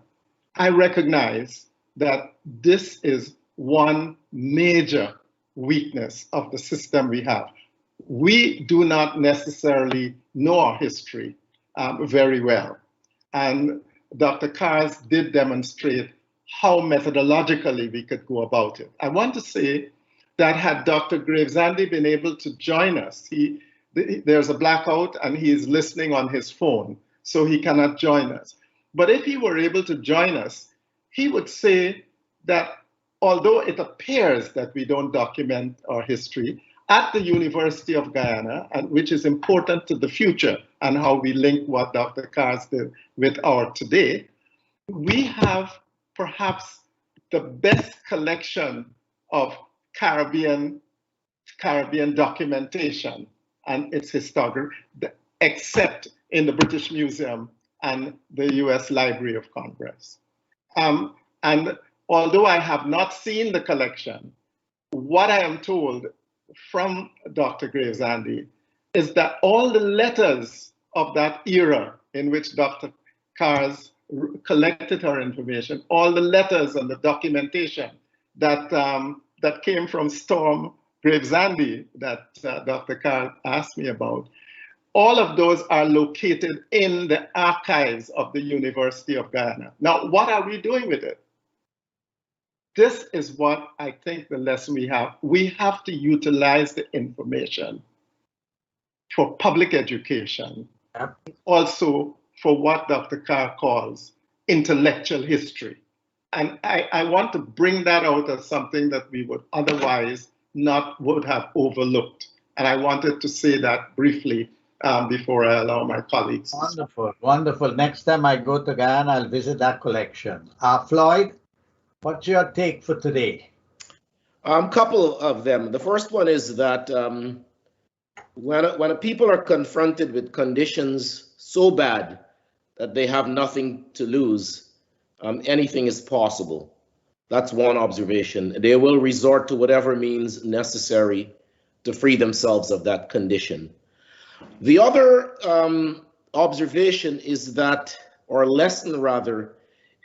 I recognize that this is one major weakness of the system we have. We do not necessarily know our history very well. And Dr. Carrs did demonstrate how methodologically we could go about it. I want to say that had Dr. Gravesandi been able to join us, there's a blackout and he is listening on his phone, so he cannot join us. But if he were able to join us, he would say that although it appears that we don't document our history, at the University of Guyana, and which is important to the future and how we link what Dr. Carrs did with our today, we have perhaps the best collection of Caribbean documentation and its historiography, except in the British Museum and the US Library of Congress. And although I have not seen the collection, what I am told from Dr. Gravesandi is that all the letters of that era in which Dr. Carrs collected her information, all the letters and the documentation that came from Storm Gravesandi that Dr. Carrs asked me about, all of those are located in the archives of the University of Guyana. Now, what are we doing with it? This is what I think the lesson we have. We have to utilize the information for public education, also for what Dr. Carr calls intellectual history. And I want to bring that out as something that we would otherwise would have overlooked. And I wanted to say that briefly before I allow my colleagues. Wonderful, wonderful. Next time I go to Guyana, I'll visit that collection. Floyd, what's your take for today? Couple of them. The first one is that when people are confronted with conditions so bad that they have nothing to lose, anything is possible. That's one observation. They will resort to whatever means necessary to free themselves of that condition. The other observation is that, or lesson rather,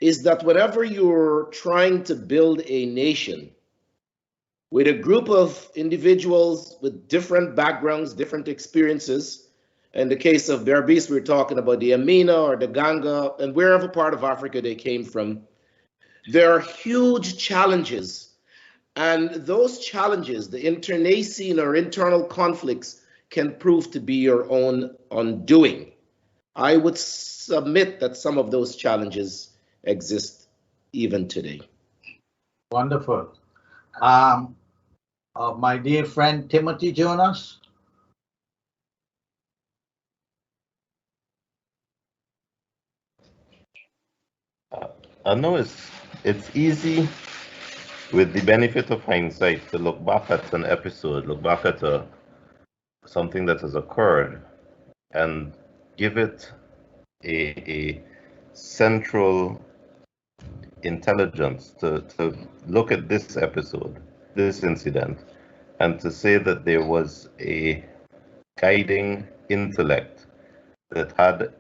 is that whenever you're trying to build a nation with a group of individuals with different backgrounds, different experiences, in the case of Berbice, we're talking about the Amina or the Ganga, and wherever part of Africa they came from, there are huge challenges. And those challenges, the internecine or internal conflicts, can prove to be your own undoing. I would submit that some of those challenges exist even today. Wonderful. my dear friend Timothy Jonas? I know it's easy with the benefit of hindsight to look back at an episode, look back at something that has occurred, and give it a central intelligence to look at this episode, this incident, and to say that there was a guiding intellect that had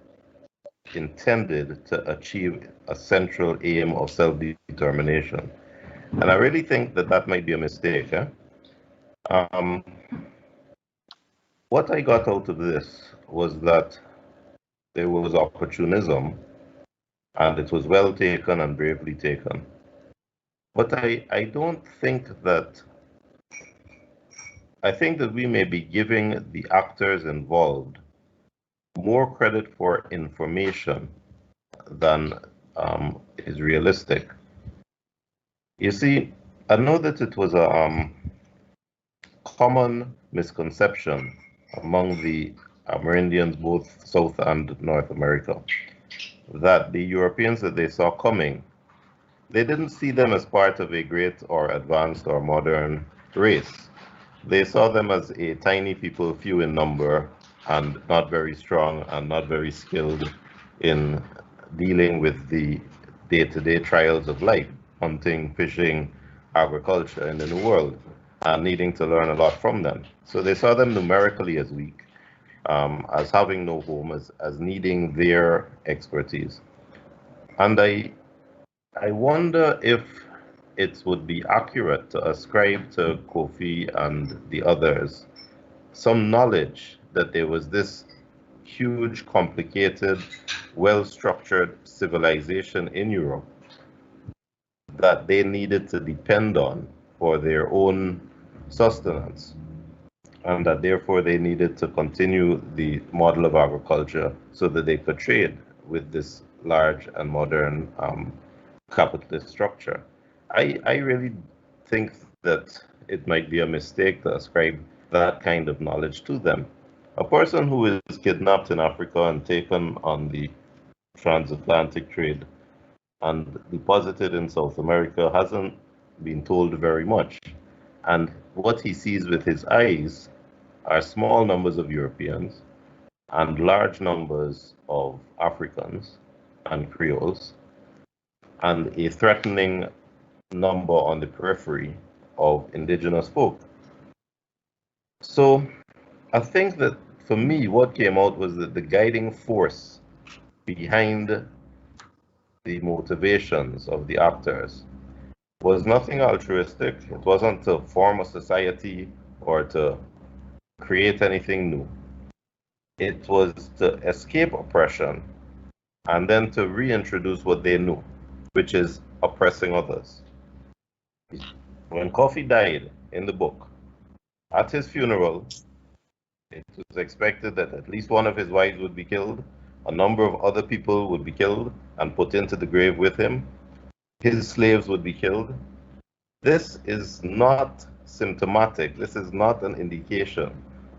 intended to achieve a central aim of self-determination. And I really think that that might be a mistake. Um, what I got out of this was that there was opportunism, and it was well taken and bravely taken. But I don't think that, I think that we may be giving the actors involved more credit for information than is realistic. You see, I know that it was a common misconception among the Amerindians, both South and North America, that the Europeans that they saw coming, they didn't see them as part of a great or advanced or modern race. They saw them as a tiny people, few in number, and not very strong and not very skilled in dealing with the day-to-day trials of life, hunting, fishing, agriculture in the New World, and needing to learn a lot from them. So they saw them numerically as weak, as having no home, as needing their expertise. And I wonder if it would be accurate to ascribe to Kofi and the others some knowledge that there was this huge, complicated, well-structured civilization in Europe that they needed to depend on for their own sustenance, and that therefore they needed to continue the model of agriculture so that they could trade with this large and modern capitalist structure. I really think that it might be a mistake to ascribe that kind of knowledge to them. A person who is kidnapped in Africa and taken on the transatlantic trade and deposited in South America hasn't been told very much. And what he sees with his eyes are small numbers of Europeans and large numbers of Africans and Creoles, and a threatening number on the periphery of indigenous folk. So I think that for me, what came out was that the guiding force behind the motivations of the actors was nothing altruistic. It wasn't to form a society or to create anything new. It was to escape oppression and then to reintroduce what they knew, which is oppressing others. When Kofi died in the book, at his funeral, it was expected that at least one of his wives would be killed, a number of other people would be killed and put into the grave with him, his slaves would be killed. This is not symptomatic, this is not an indication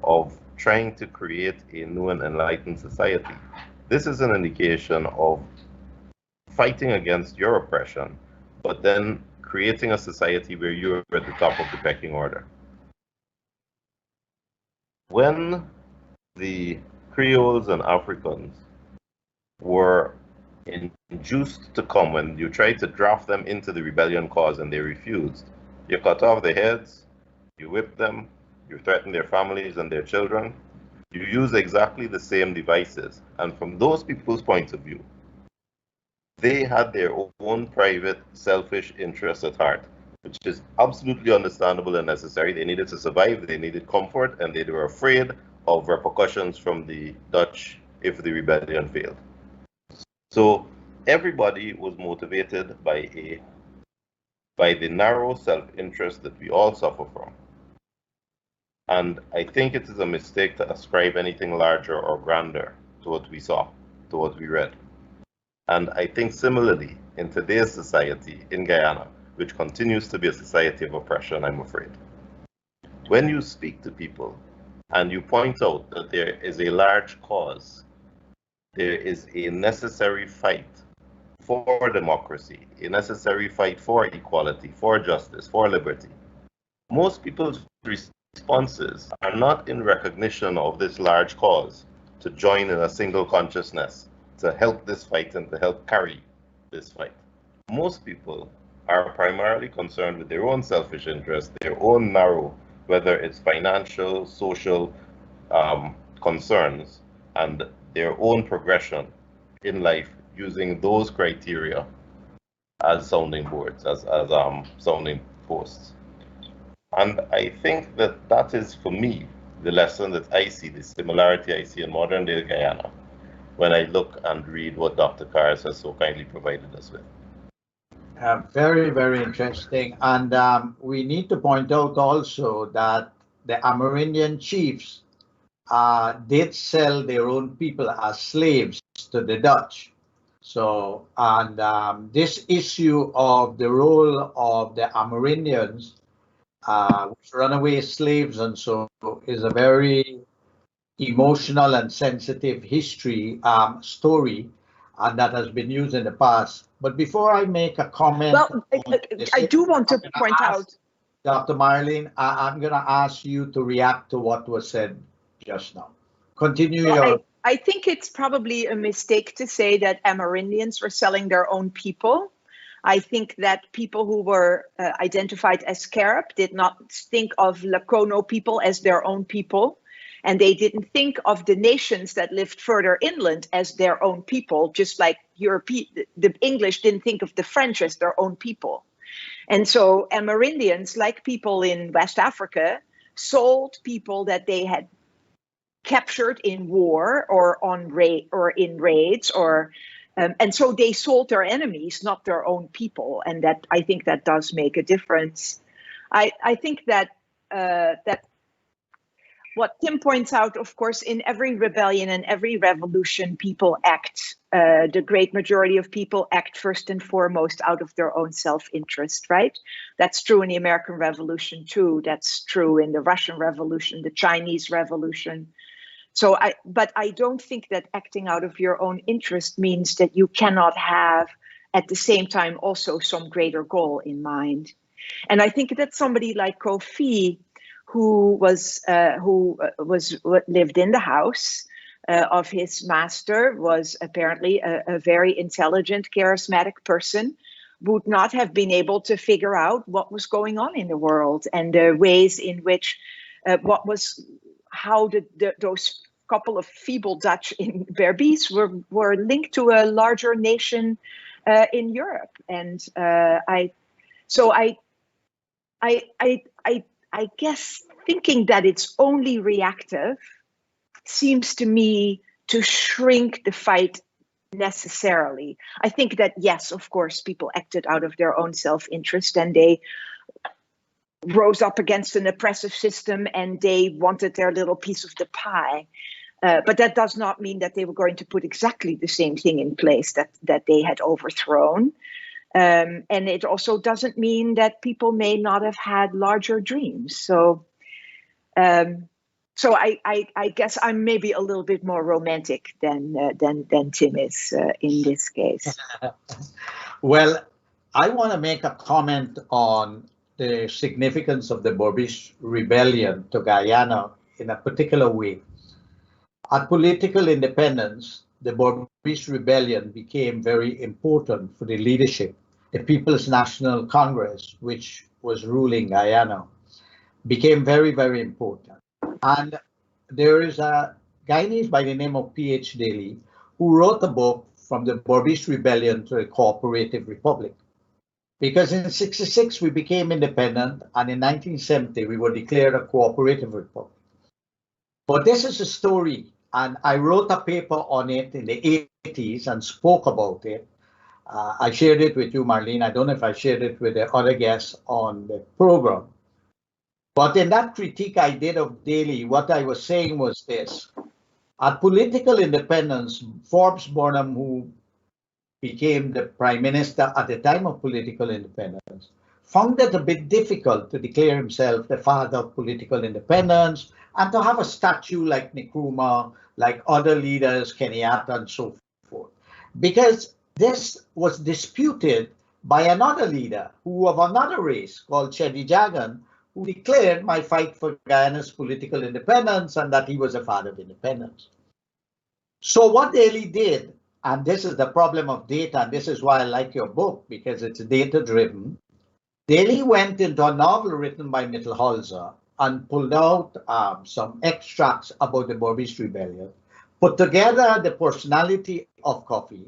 of trying to create a new and enlightened society. This is an indication of fighting against your oppression, but then creating a society where you're at the top of the pecking order. When the Creoles and Africans were induced to come, when you tried to draft them into the rebellion cause and they refused, you cut off their heads, you whip them, you threaten their families and their children. You use exactly the same devices. And from those people's point of view, they had their own private, selfish interests at heart, which is absolutely understandable and necessary. They needed to survive, they needed comfort, and they were afraid of repercussions from the Dutch if the rebellion failed. So everybody was motivated by the narrow self-interest that we all suffer from. And I think it is a mistake to ascribe anything larger or grander to what we saw, to what we read. And I think similarly, in today's society in Guyana, which continues to be a society of oppression, I'm afraid, when you speak to people and you point out that there is a large cause, there is a necessary fight for democracy, a necessary fight for equality, for justice, for liberty, most people's responses are not in recognition of this large cause to join in a single consciousness, to help this fight and to help carry this fight. Most people are primarily concerned with their own selfish interest, their own narrow, whether it's financial, social concerns, and their own progression in life using those criteria as sounding boards, as sounding posts. And I think that that is, for me, the lesson that I see, the similarity I see in modern day Guyana, when I look and read what Dr. Kars has so kindly provided us with. Very, very interesting. And we need to point out also that the Amerindian chiefs did sell their own people as slaves to the Dutch. So, and this issue of the role of the Amerindians, runaway slaves and so, is a very emotional and sensitive history story, and that has been used in the past. But before I make a comment, well, I do want to point out, Dr. Marjoleine, I'm going to ask you to react to what was said just now. Continue your. I think it's probably a mistake to say that Amerindians were selling their own people. I think that people who were identified as Carib did not think of Lacono people as their own people. And they didn't think of the nations that lived further inland as their own people, just like the English didn't think of the French as their own people. And so Amerindians, like people in West Africa, sold people that they had captured in war or in raids, and so they sold their enemies, not their own people. And that, I think, that does make a difference. I think that what Tim points out, of course, in every rebellion and every revolution, people act, the great majority of people act first and foremost out of their own self-interest, right? That's true in the American Revolution too. That's true in the Russian Revolution, the Chinese Revolution. So, but I don't think that acting out of your own interest means that you cannot have, at the same time, also some greater goal in mind. And I think that somebody like Kofi, who lived in the house of his master, was apparently a very intelligent, charismatic person, would not have been able to figure out what was going on in the world and the ways in which how those couple of feeble Dutch in Berbice were linked to a larger nation in Europe. And I guess thinking that it's only reactive seems to me to shrink the fight necessarily. I think that, yes, of course, people acted out of their own self-interest and they rose up against an oppressive system and they wanted their little piece of the pie. But that does not mean that they were going to put exactly the same thing in place that they had overthrown. And it also doesn't mean that people may not have had larger dreams. So I guess I'm maybe a little bit more romantic than Tim is in this case. Well, I want to make a comment on the significance of the Berbice rebellion to Guyana in a particular way. At political independence, the Berbice rebellion became very important for the leadership. The People's National Congress, which was ruling Guyana, became very, very important. And there is a Guyanese by the name of P.H. Daly who wrote a book, From the Berbice Rebellion to a Cooperative Republic. Because in 1966 we became independent, and in 1970 we were declared a cooperative republic. But this is a story, and I wrote a paper on it in the 80s and spoke about it. I shared it with you, Marjoleine. I don't know if I shared it with the other guests on the program. But in that critique I did of Daly, what I was saying was this. At political independence, Forbes Burnham, who became the prime minister at the time of political independence, found it a bit difficult to declare himself the father of political independence and to have a statue like Nkrumah, like other leaders, Kenyatta, and so forth. Because this was disputed by another leader who of another race called Chedi Jagan, who declared my fight for Guyana's political independence and that he was a father of independence. So what Daley did, and this is the problem of data, and this is why I like your book, because it's data-driven, Daley went into a novel written by Mittelholzer and pulled out some extracts about the Berbice Rebellion, put together the personality of Kofi,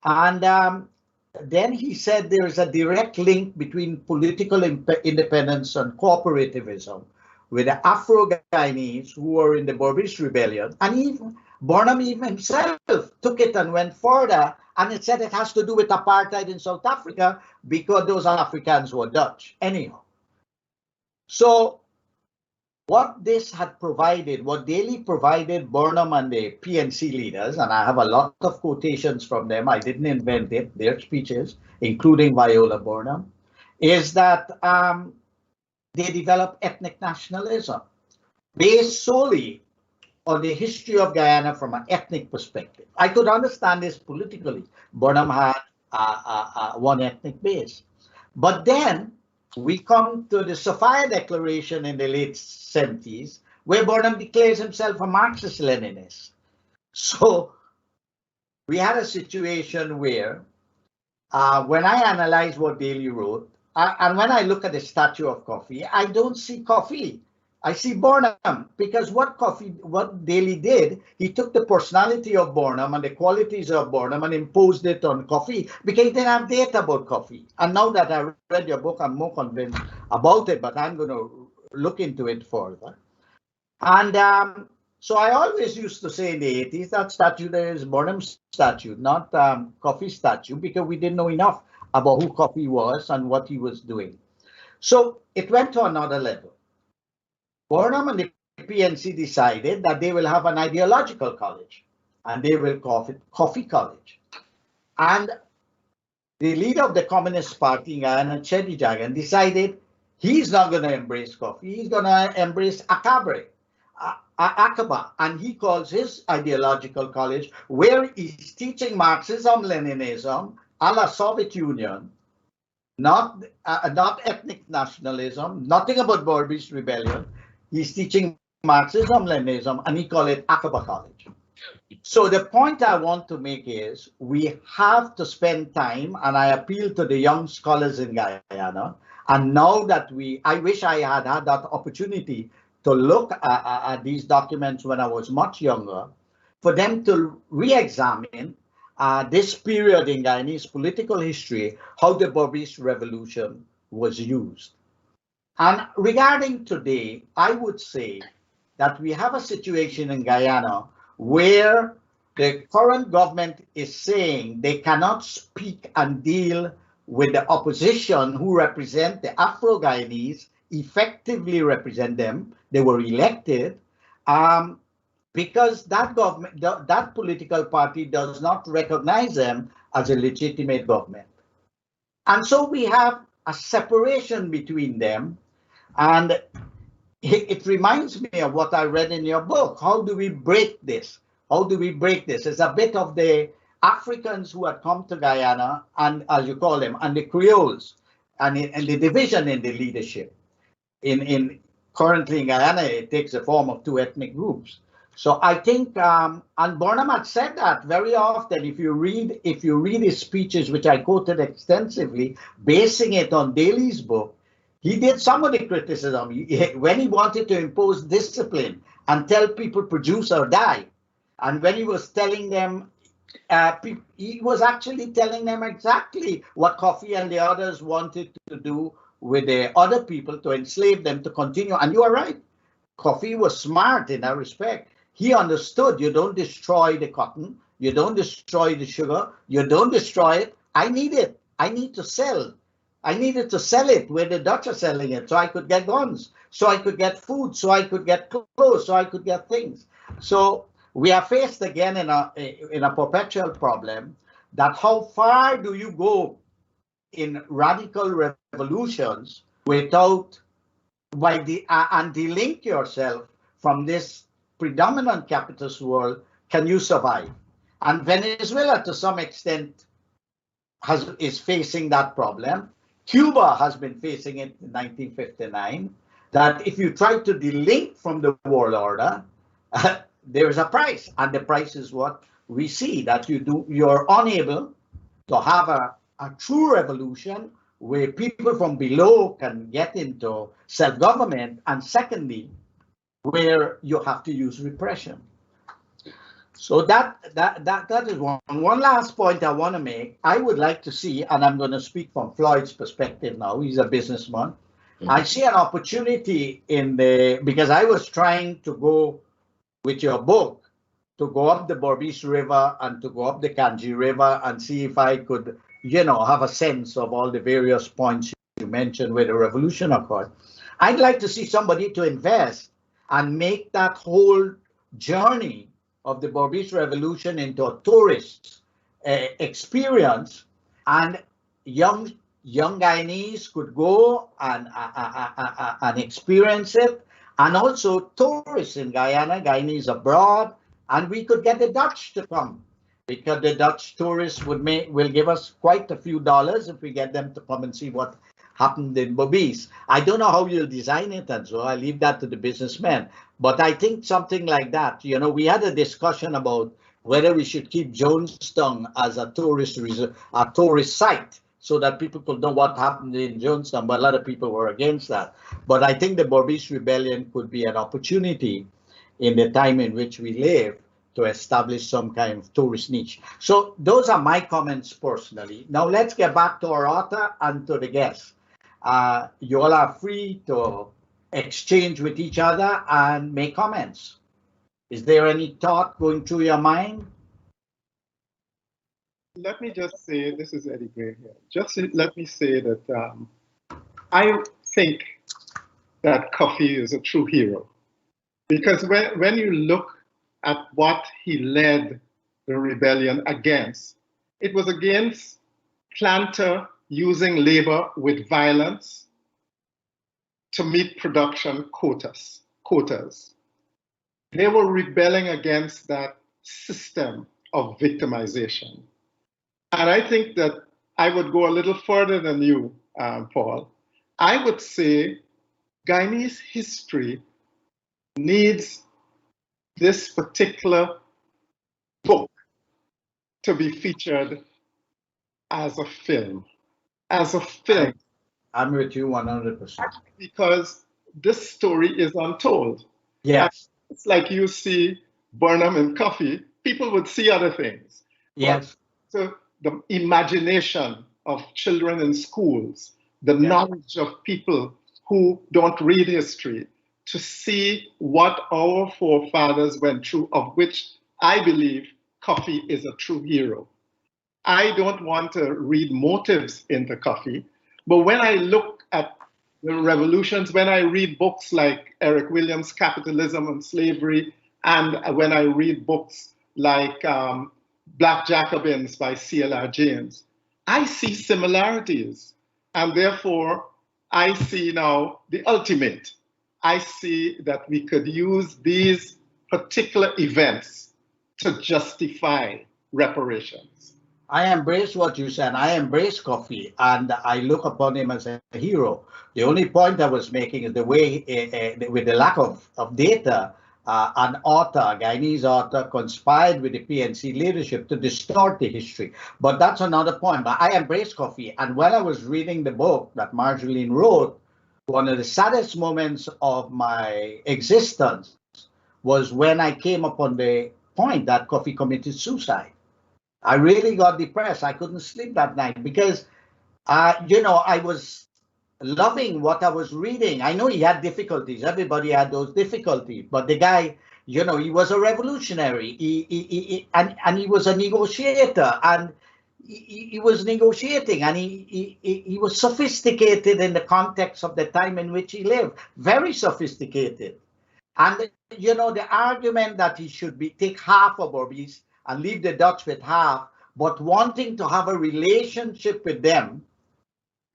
and then he said there is a direct link between political independence and cooperativism with the Afro-Guyanese who were in the Berbice Rebellion, and even Burnham himself took it and went further, and it said it has to do with apartheid in South Africa because those Africans were Dutch. Anyhow, so what this had provided, what Daley provided Burnham and the PNC leaders, and I have a lot of quotations from them, I didn't invent it, their speeches, including Viola Burnham, is that they developed ethnic nationalism based solely on the history of Guyana from an ethnic perspective. I could understand this politically. Burnham had one ethnic base. But then we come to the Sophia Declaration in the late 70s, where Burnham declares himself a Marxist-Leninist. So we had a situation where when I analyze what Daley wrote, and when I look at the statue of Kofi, I don't see Kofi. I see Burnham, because what Daley did, he took the personality of Burnham and the qualities of Burnham and imposed it on Kofi because he didn't have data about Kofi. And now that I read your book, I'm more convinced about it, but I'm going to look into it further. And so I always used to say in the 80s that statue there is Burnham's statue, not Kofi's statue, because we didn't know enough about who Kofi was and what he was doing. So it went to another level. Burnham and the PNC decided that they will have an ideological college, and they will call it Kofi College. And the leader of the Communist Party in Guyana, Chedi Jagan, decided he's not going to embrace Kofi, he's going to embrace Akaba, and he calls his ideological college, where he's teaching Marxism, Leninism, a la Soviet Union, not ethnic nationalism, nothing about Berbice Rebellion. He's teaching Marxism, Leninism, and he called it Akaba College. So the point I want to make is we have to spend time, and I appeal to the young scholars in Guyana, and now that I wish I had had that opportunity to look at these documents when I was much younger, for them to re-examine this period in Guyanese political history, how the Berbice Revolution was used. And regarding today, I would say that we have a situation in Guyana where the current government is saying they cannot speak and deal with the opposition who represent the Afro-Guyanese, effectively represent them. They were elected because that government, that political party does not recognize them as a legitimate government. And so we have a separation between them. And it reminds me of what I read in your book. How do we break this? How do we break this? It's a bit of the Africans who had come to Guyana, and as you call them, and the Creoles, and the division in the leadership. Currently in Guyana, it takes the form of two ethnic groups. So I think, and Burnham had said that very often. If you read his speeches, which I quoted extensively, basing it on Daley's book, he did some of the criticism when he wanted to impose discipline and tell people produce or die. And when he was telling them, he was actually telling them exactly what Kofi and the others wanted to do with the other people, to enslave them, to continue. And you are right. Kofi was smart in that respect. He understood you don't destroy the cotton, you don't destroy the sugar, you don't destroy it. I need it. I need to sell. I needed to sell it where the Dutch are selling it, so I could get guns, so I could get food, so I could get clothes, so I could get things. So we are faced again in a perpetual problem that how far do you go in radical revolutions without and delink yourself from this predominant capitalist world, can you survive? And Venezuela, to some extent, is facing that problem. Cuba has been facing it in 1959, that if you try to delink from the world order, there is a price, and the price is what we see, that you're unable to have a true revolution where people from below can get into self-government, and secondly, where you have to use repression. So that is one. One last point I want to make. I would like to see, and I'm going to speak from Floyd's perspective now. He's a businessman. I see an opportunity because I was trying to go with your book to go up the Berbice River and to go up the Kanji River and see if I could, have a sense of all the various points you mentioned where the revolution occurred. I'd like to see somebody to invest and make that whole journey of the Berbice Revolution into a tourist experience, and young Guyanese could go and experience it, and also tourists in Guyana, Guyanese abroad, and we could get the Dutch to come, because the Dutch tourists will give us quite a few dollars if we get them to come and see what happened in Berbice. I don't know how you'll design it, and so I leave that to the businessmen. But I think something like that. We had a discussion about whether we should keep Jonestown as a tourist site, so that people could know what happened in Jonestown. But a lot of people were against that. But I think the Berbice Rebellion could be an opportunity in the time in which we live to establish some kind of tourist niche. So those are my comments personally. Now let's get back to our author and to the guests. You all are free to exchange with each other and make comments. Is there any thought going through your mind? Let me just say, this is Eddie Greene here. Just let me say that I think that Kofi is a true hero. Because when you look at what he led the rebellion against, it was against planter using labor with violence to meet production quotas. They were rebelling against that system of victimization. And I think that I would go a little further than you, Paul. I would say Guyanese history needs this particular book to be featured as a film. I'm with you 100%. Because this story is untold. Yes. And it's like you see Burnham and Coffee, people would see other things. Yes. So the imagination of children in schools, the knowledge of people who don't read history, to see what our forefathers went through, of which I believe Coffee is a true hero. I don't want to read motives into Coffee, but when I look at the revolutions, when I read books like Eric Williams' Capitalism and Slavery, and when I read books like Black Jacobins by C.L.R. James, I see similarities. And therefore, I see now the ultimate. I see that we could use these particular events to justify reparations. I embrace what you said. I embrace Coffee, and I look upon him as a hero. The only point I was making is the way, with the lack of data, an author, a Guyanese author, conspired with the PNC leadership to distort the history. But that's another point. But I embrace Coffee. And when I was reading the book that Marjoleine wrote, one of the saddest moments of my existence was when I came upon the point that Coffee committed suicide. I really got depressed. I couldn't sleep that night because, I was loving what I was reading. I know he had difficulties. Everybody had those difficulties. But the guy, he was a revolutionary. He was a negotiator. And he was negotiating. And he was sophisticated in the context of the time in which he lived. Very sophisticated. And, the argument that he should take half of Berbice and leave the Dutch with half, but wanting to have a relationship with them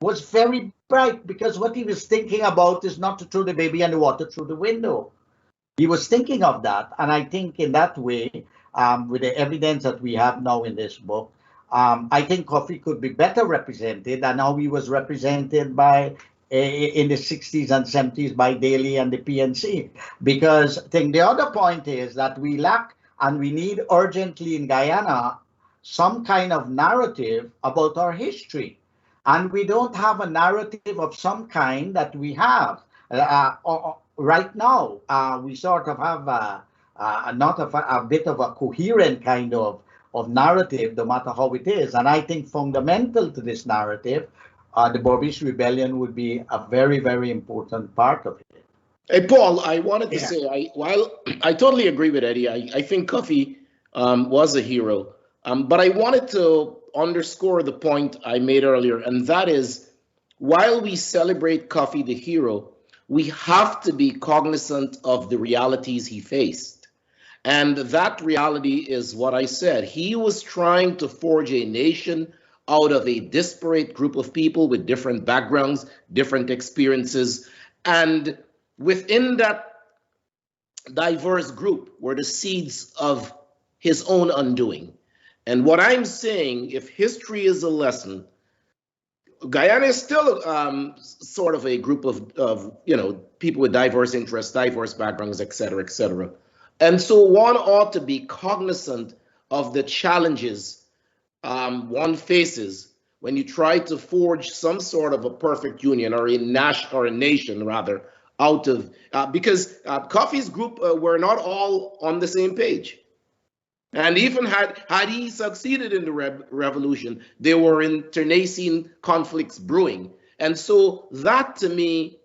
was very bright, because what he was thinking about is not to throw the baby and the water through the window. He was thinking of that, and I think in that way, with the evidence that we have now in this book, I think coffee could be better represented than how he was represented by in the 60s and 70s by Daly and the PNC. Because I think the other point is that we lack, and we need urgently in Guyana, some kind of narrative about our history. And we don't have a narrative of some kind that we have. Right now, we sort of have a bit of a coherent kind of narrative, no matter how it is. And I think fundamental to this narrative, the Berbice Rebellion would be a very, very important part of it. Hey, Paul, I wanted to say, while I totally agree with Eddie, I think Coffee was a hero. But I wanted to underscore the point I made earlier, and that is, while we celebrate Coffee the hero, we have to be cognizant of the realities he faced. And that reality is what I said. He was trying to forge a nation out of a disparate group of people with different backgrounds, different experiences. And within that diverse group were the seeds of his own undoing. And what I'm saying, if history is a lesson, Guyana is still sort of a group of people with diverse interests, diverse backgrounds, et cetera, et cetera. And so one ought to be cognizant of the challenges one faces when you try to forge some sort of a perfect union, or a nation rather, out of because Coffee's group were not all on the same page. And even had he succeeded in the revolution, there were internecine conflicts brewing. And so that, to me,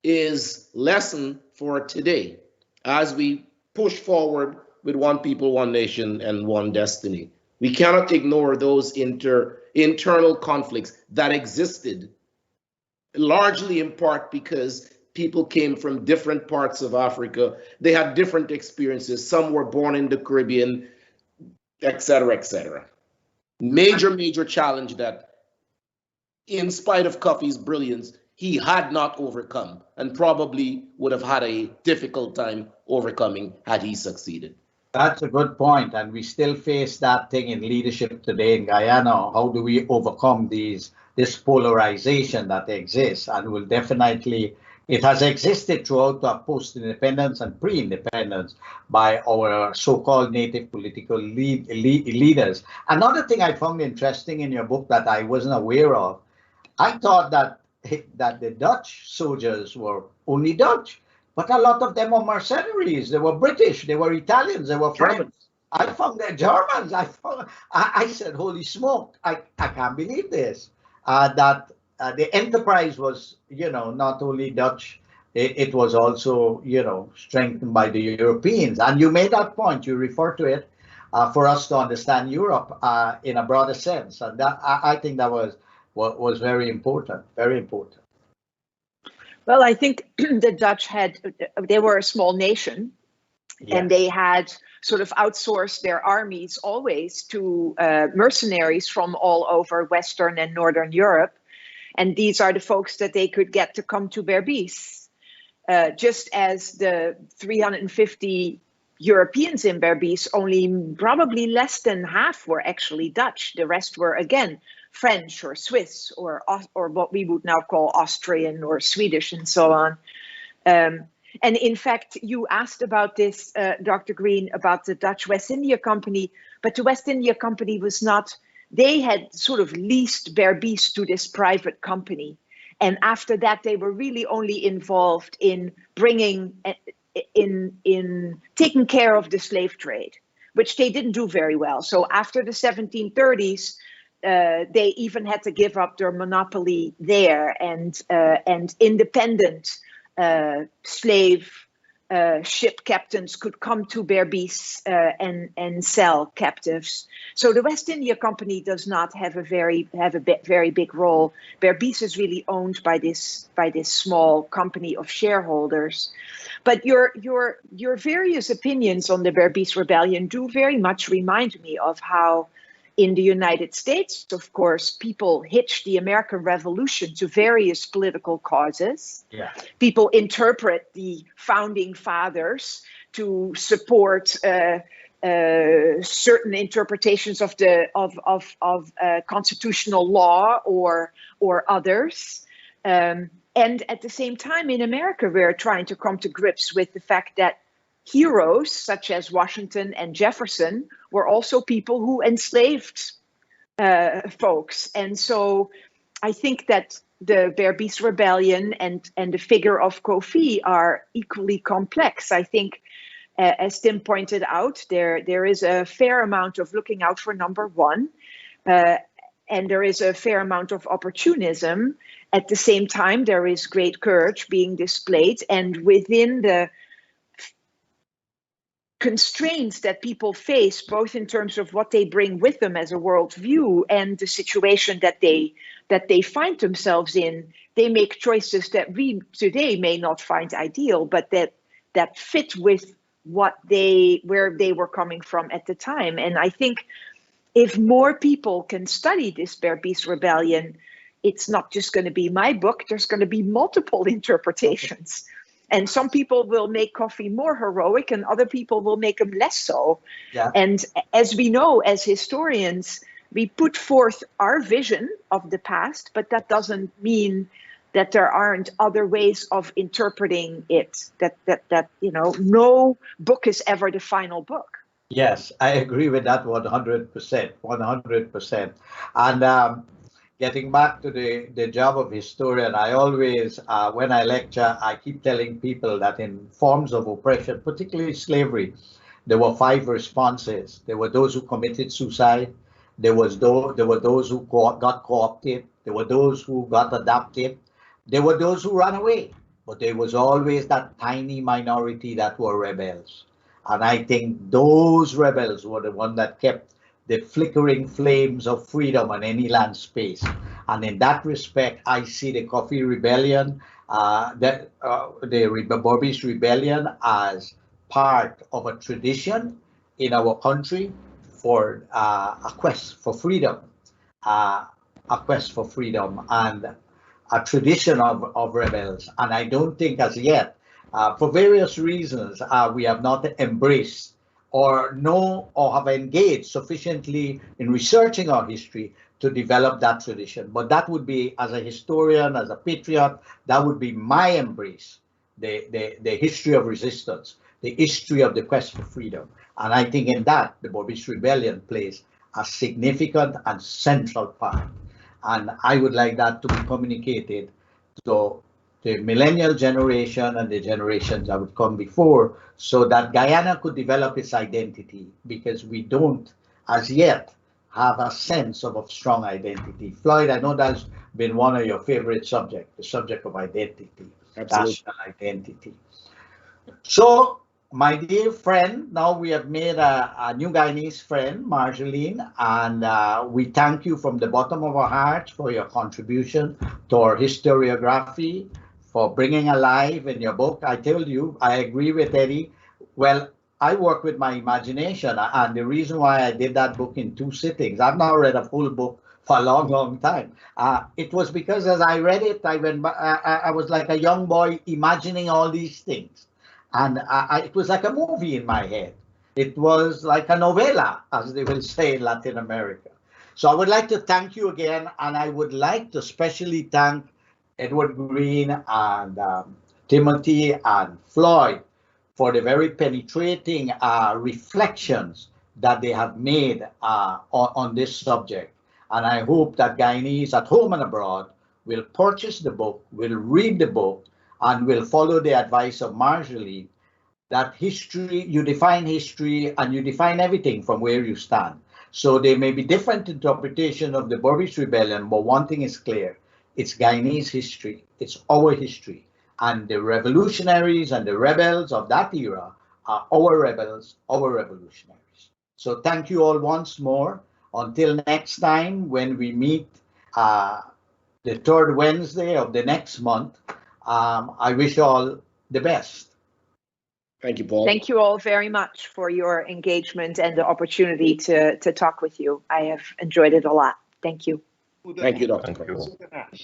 is lesson for today as we push forward with one people, one nation, and one destiny. We cannot ignore those internal conflicts that existed, largely in part because people came from different parts of Africa. They had different experiences. Some were born in the Caribbean, et cetera, et cetera. Major challenge that, in spite of Coffee's brilliance, he had not overcome, and probably would have had a difficult time overcoming had he succeeded. That's a good point, and we still face that thing in leadership today in Guyana. How do we overcome this polarization that exists? And will definitely, it has existed throughout our post-independence and pre-independence by our so-called native political leaders. Another thing I found interesting in your book that I wasn't aware of, I thought that the Dutch soldiers were only Dutch, but a lot of them were mercenaries. They were British, they were Italians, they were French. I found they're Germans. I said, holy smoke, I can't believe this. That the enterprise was, not only Dutch, it was also, strengthened by the Europeans. And you made that point, you refer to it for us to understand Europe in a broader sense. And that, I think that was very important, very important. Well, I think the Dutch they were a small nation, yes, and they had sort of outsourced their armies always to mercenaries from all over Western and Northern Europe. And these are the folks that they could get to come to Berbice. Just as the 350 Europeans in Berbice, only probably less than half were actually Dutch. The rest were, again, French or Swiss or what we would now call Austrian or Swedish and so on. And in fact, you asked about this, Dr. Greene, about the Dutch West India Company, but the West India Company was not, they had sort of leased Berbice to this private company. And after that, they were really only involved in bringing, in taking care of the slave trade, which they didn't do very well. So after the 1730s, they even had to give up their monopoly there, and independent slave ship captains could come to Berbice and sell captives. So the West India Company does not have a very big role. Berbice is really owned by this small company of shareholders. But your various opinions on the Berbice Rebellion do very much remind me of how In the United States, of course, people hitched the American Revolution to various political causes. Yeah. People interpret the founding fathers to support certain interpretations of the constitutional law or others. And at the same time, in America, we're trying to come to grips with the fact that heroes such as Washington and Jefferson were also people who enslaved folks. And so I think that the Berbice Rebellion and the figure of Kofi are equally complex. I think, as Tim pointed out, there is a fair amount of looking out for number one, and there is a fair amount of opportunism. At the same time, there is great courage being displayed, and within the constraints that people face, both in terms of what they bring with them as a worldview and the situation that they find themselves in, they make choices that we today may not find ideal, but that fit with where they were coming from at the time. And I think if more people can study this Berbice Rebellion, it's not just going to be my book, there's going to be multiple interpretations. And some people will make Kofi more heroic and other people will make him less so. Yeah. And as we know, as historians, we put forth our vision of the past, but that doesn't mean that there aren't other ways of interpreting it, that no book is ever the final book. Yes, I agree with that 100%, 100%. And getting back to the job of historian, I always, when I lecture, I keep telling people that in forms of oppression, particularly slavery, there were 5 responses. There were those who committed suicide. There were those who got co-opted. There were those who got adopted. There were those who ran away. But there was always that tiny minority that were rebels. And I think those rebels were the ones that kept the flickering flames of freedom on any land space. And in that respect, I see the Kofi Rebellion, the Berbice Rebellion, as part of a tradition in our country for a quest for freedom, and a tradition of rebels. And I don't think as yet, for various reasons, we have not embraced or know or have engaged sufficiently in researching our history to develop that tradition. But that would be, as a historian, as a patriot, that would be my embrace, the history of resistance, the history of the quest for freedom. And I think in that, the Berbice Rebellion plays a significant and central part. And I would like that to be communicated to the millennial generation and the generations that would come before, so that Guyana could develop its identity, because we don't, as yet, have a sense of a strong identity. Floyd, I know that's been one of your favorite subjects, the subject of identity, Absolutely. national identity. So, my dear friend, now we have made a new Guyanese friend, Marjoleine, and we thank you from the bottom of our hearts for your contribution to our historiography, for bringing alive in your book. I told you, I agree with Eddie. Well, I work with my imagination, and the reason why I did that book in 2 sittings, I've now read a full book for a long, long time. It was because as I read it, I was like a young boy imagining all these things. And it was like a movie in my head. It was like a novela, as they will say in Latin America. So I would like to thank you again, and I would like to especially thank Edward Greene and Timothy and Floyd for the very penetrating reflections that they have made on this subject. And I hope that Guyanese at home and abroad will purchase the book, will read the book, and will follow the advice of Marjoleine, that history, you define history and you define everything from where you stand. So there may be different interpretation of the Berbice Rebellion, but one thing is clear. It's Guyanese history. It's our history. And the revolutionaries and the rebels of that era are our rebels, our revolutionaries. So thank you all once more. Until next time, when we meet the 3rd Wednesday of the next month, I wish you all the best. Thank you, Paul. Thank you all very much for your engagement and the opportunity to talk with you. I have enjoyed it a lot. Thank you. Thank you, Dr. Thank you. Prof.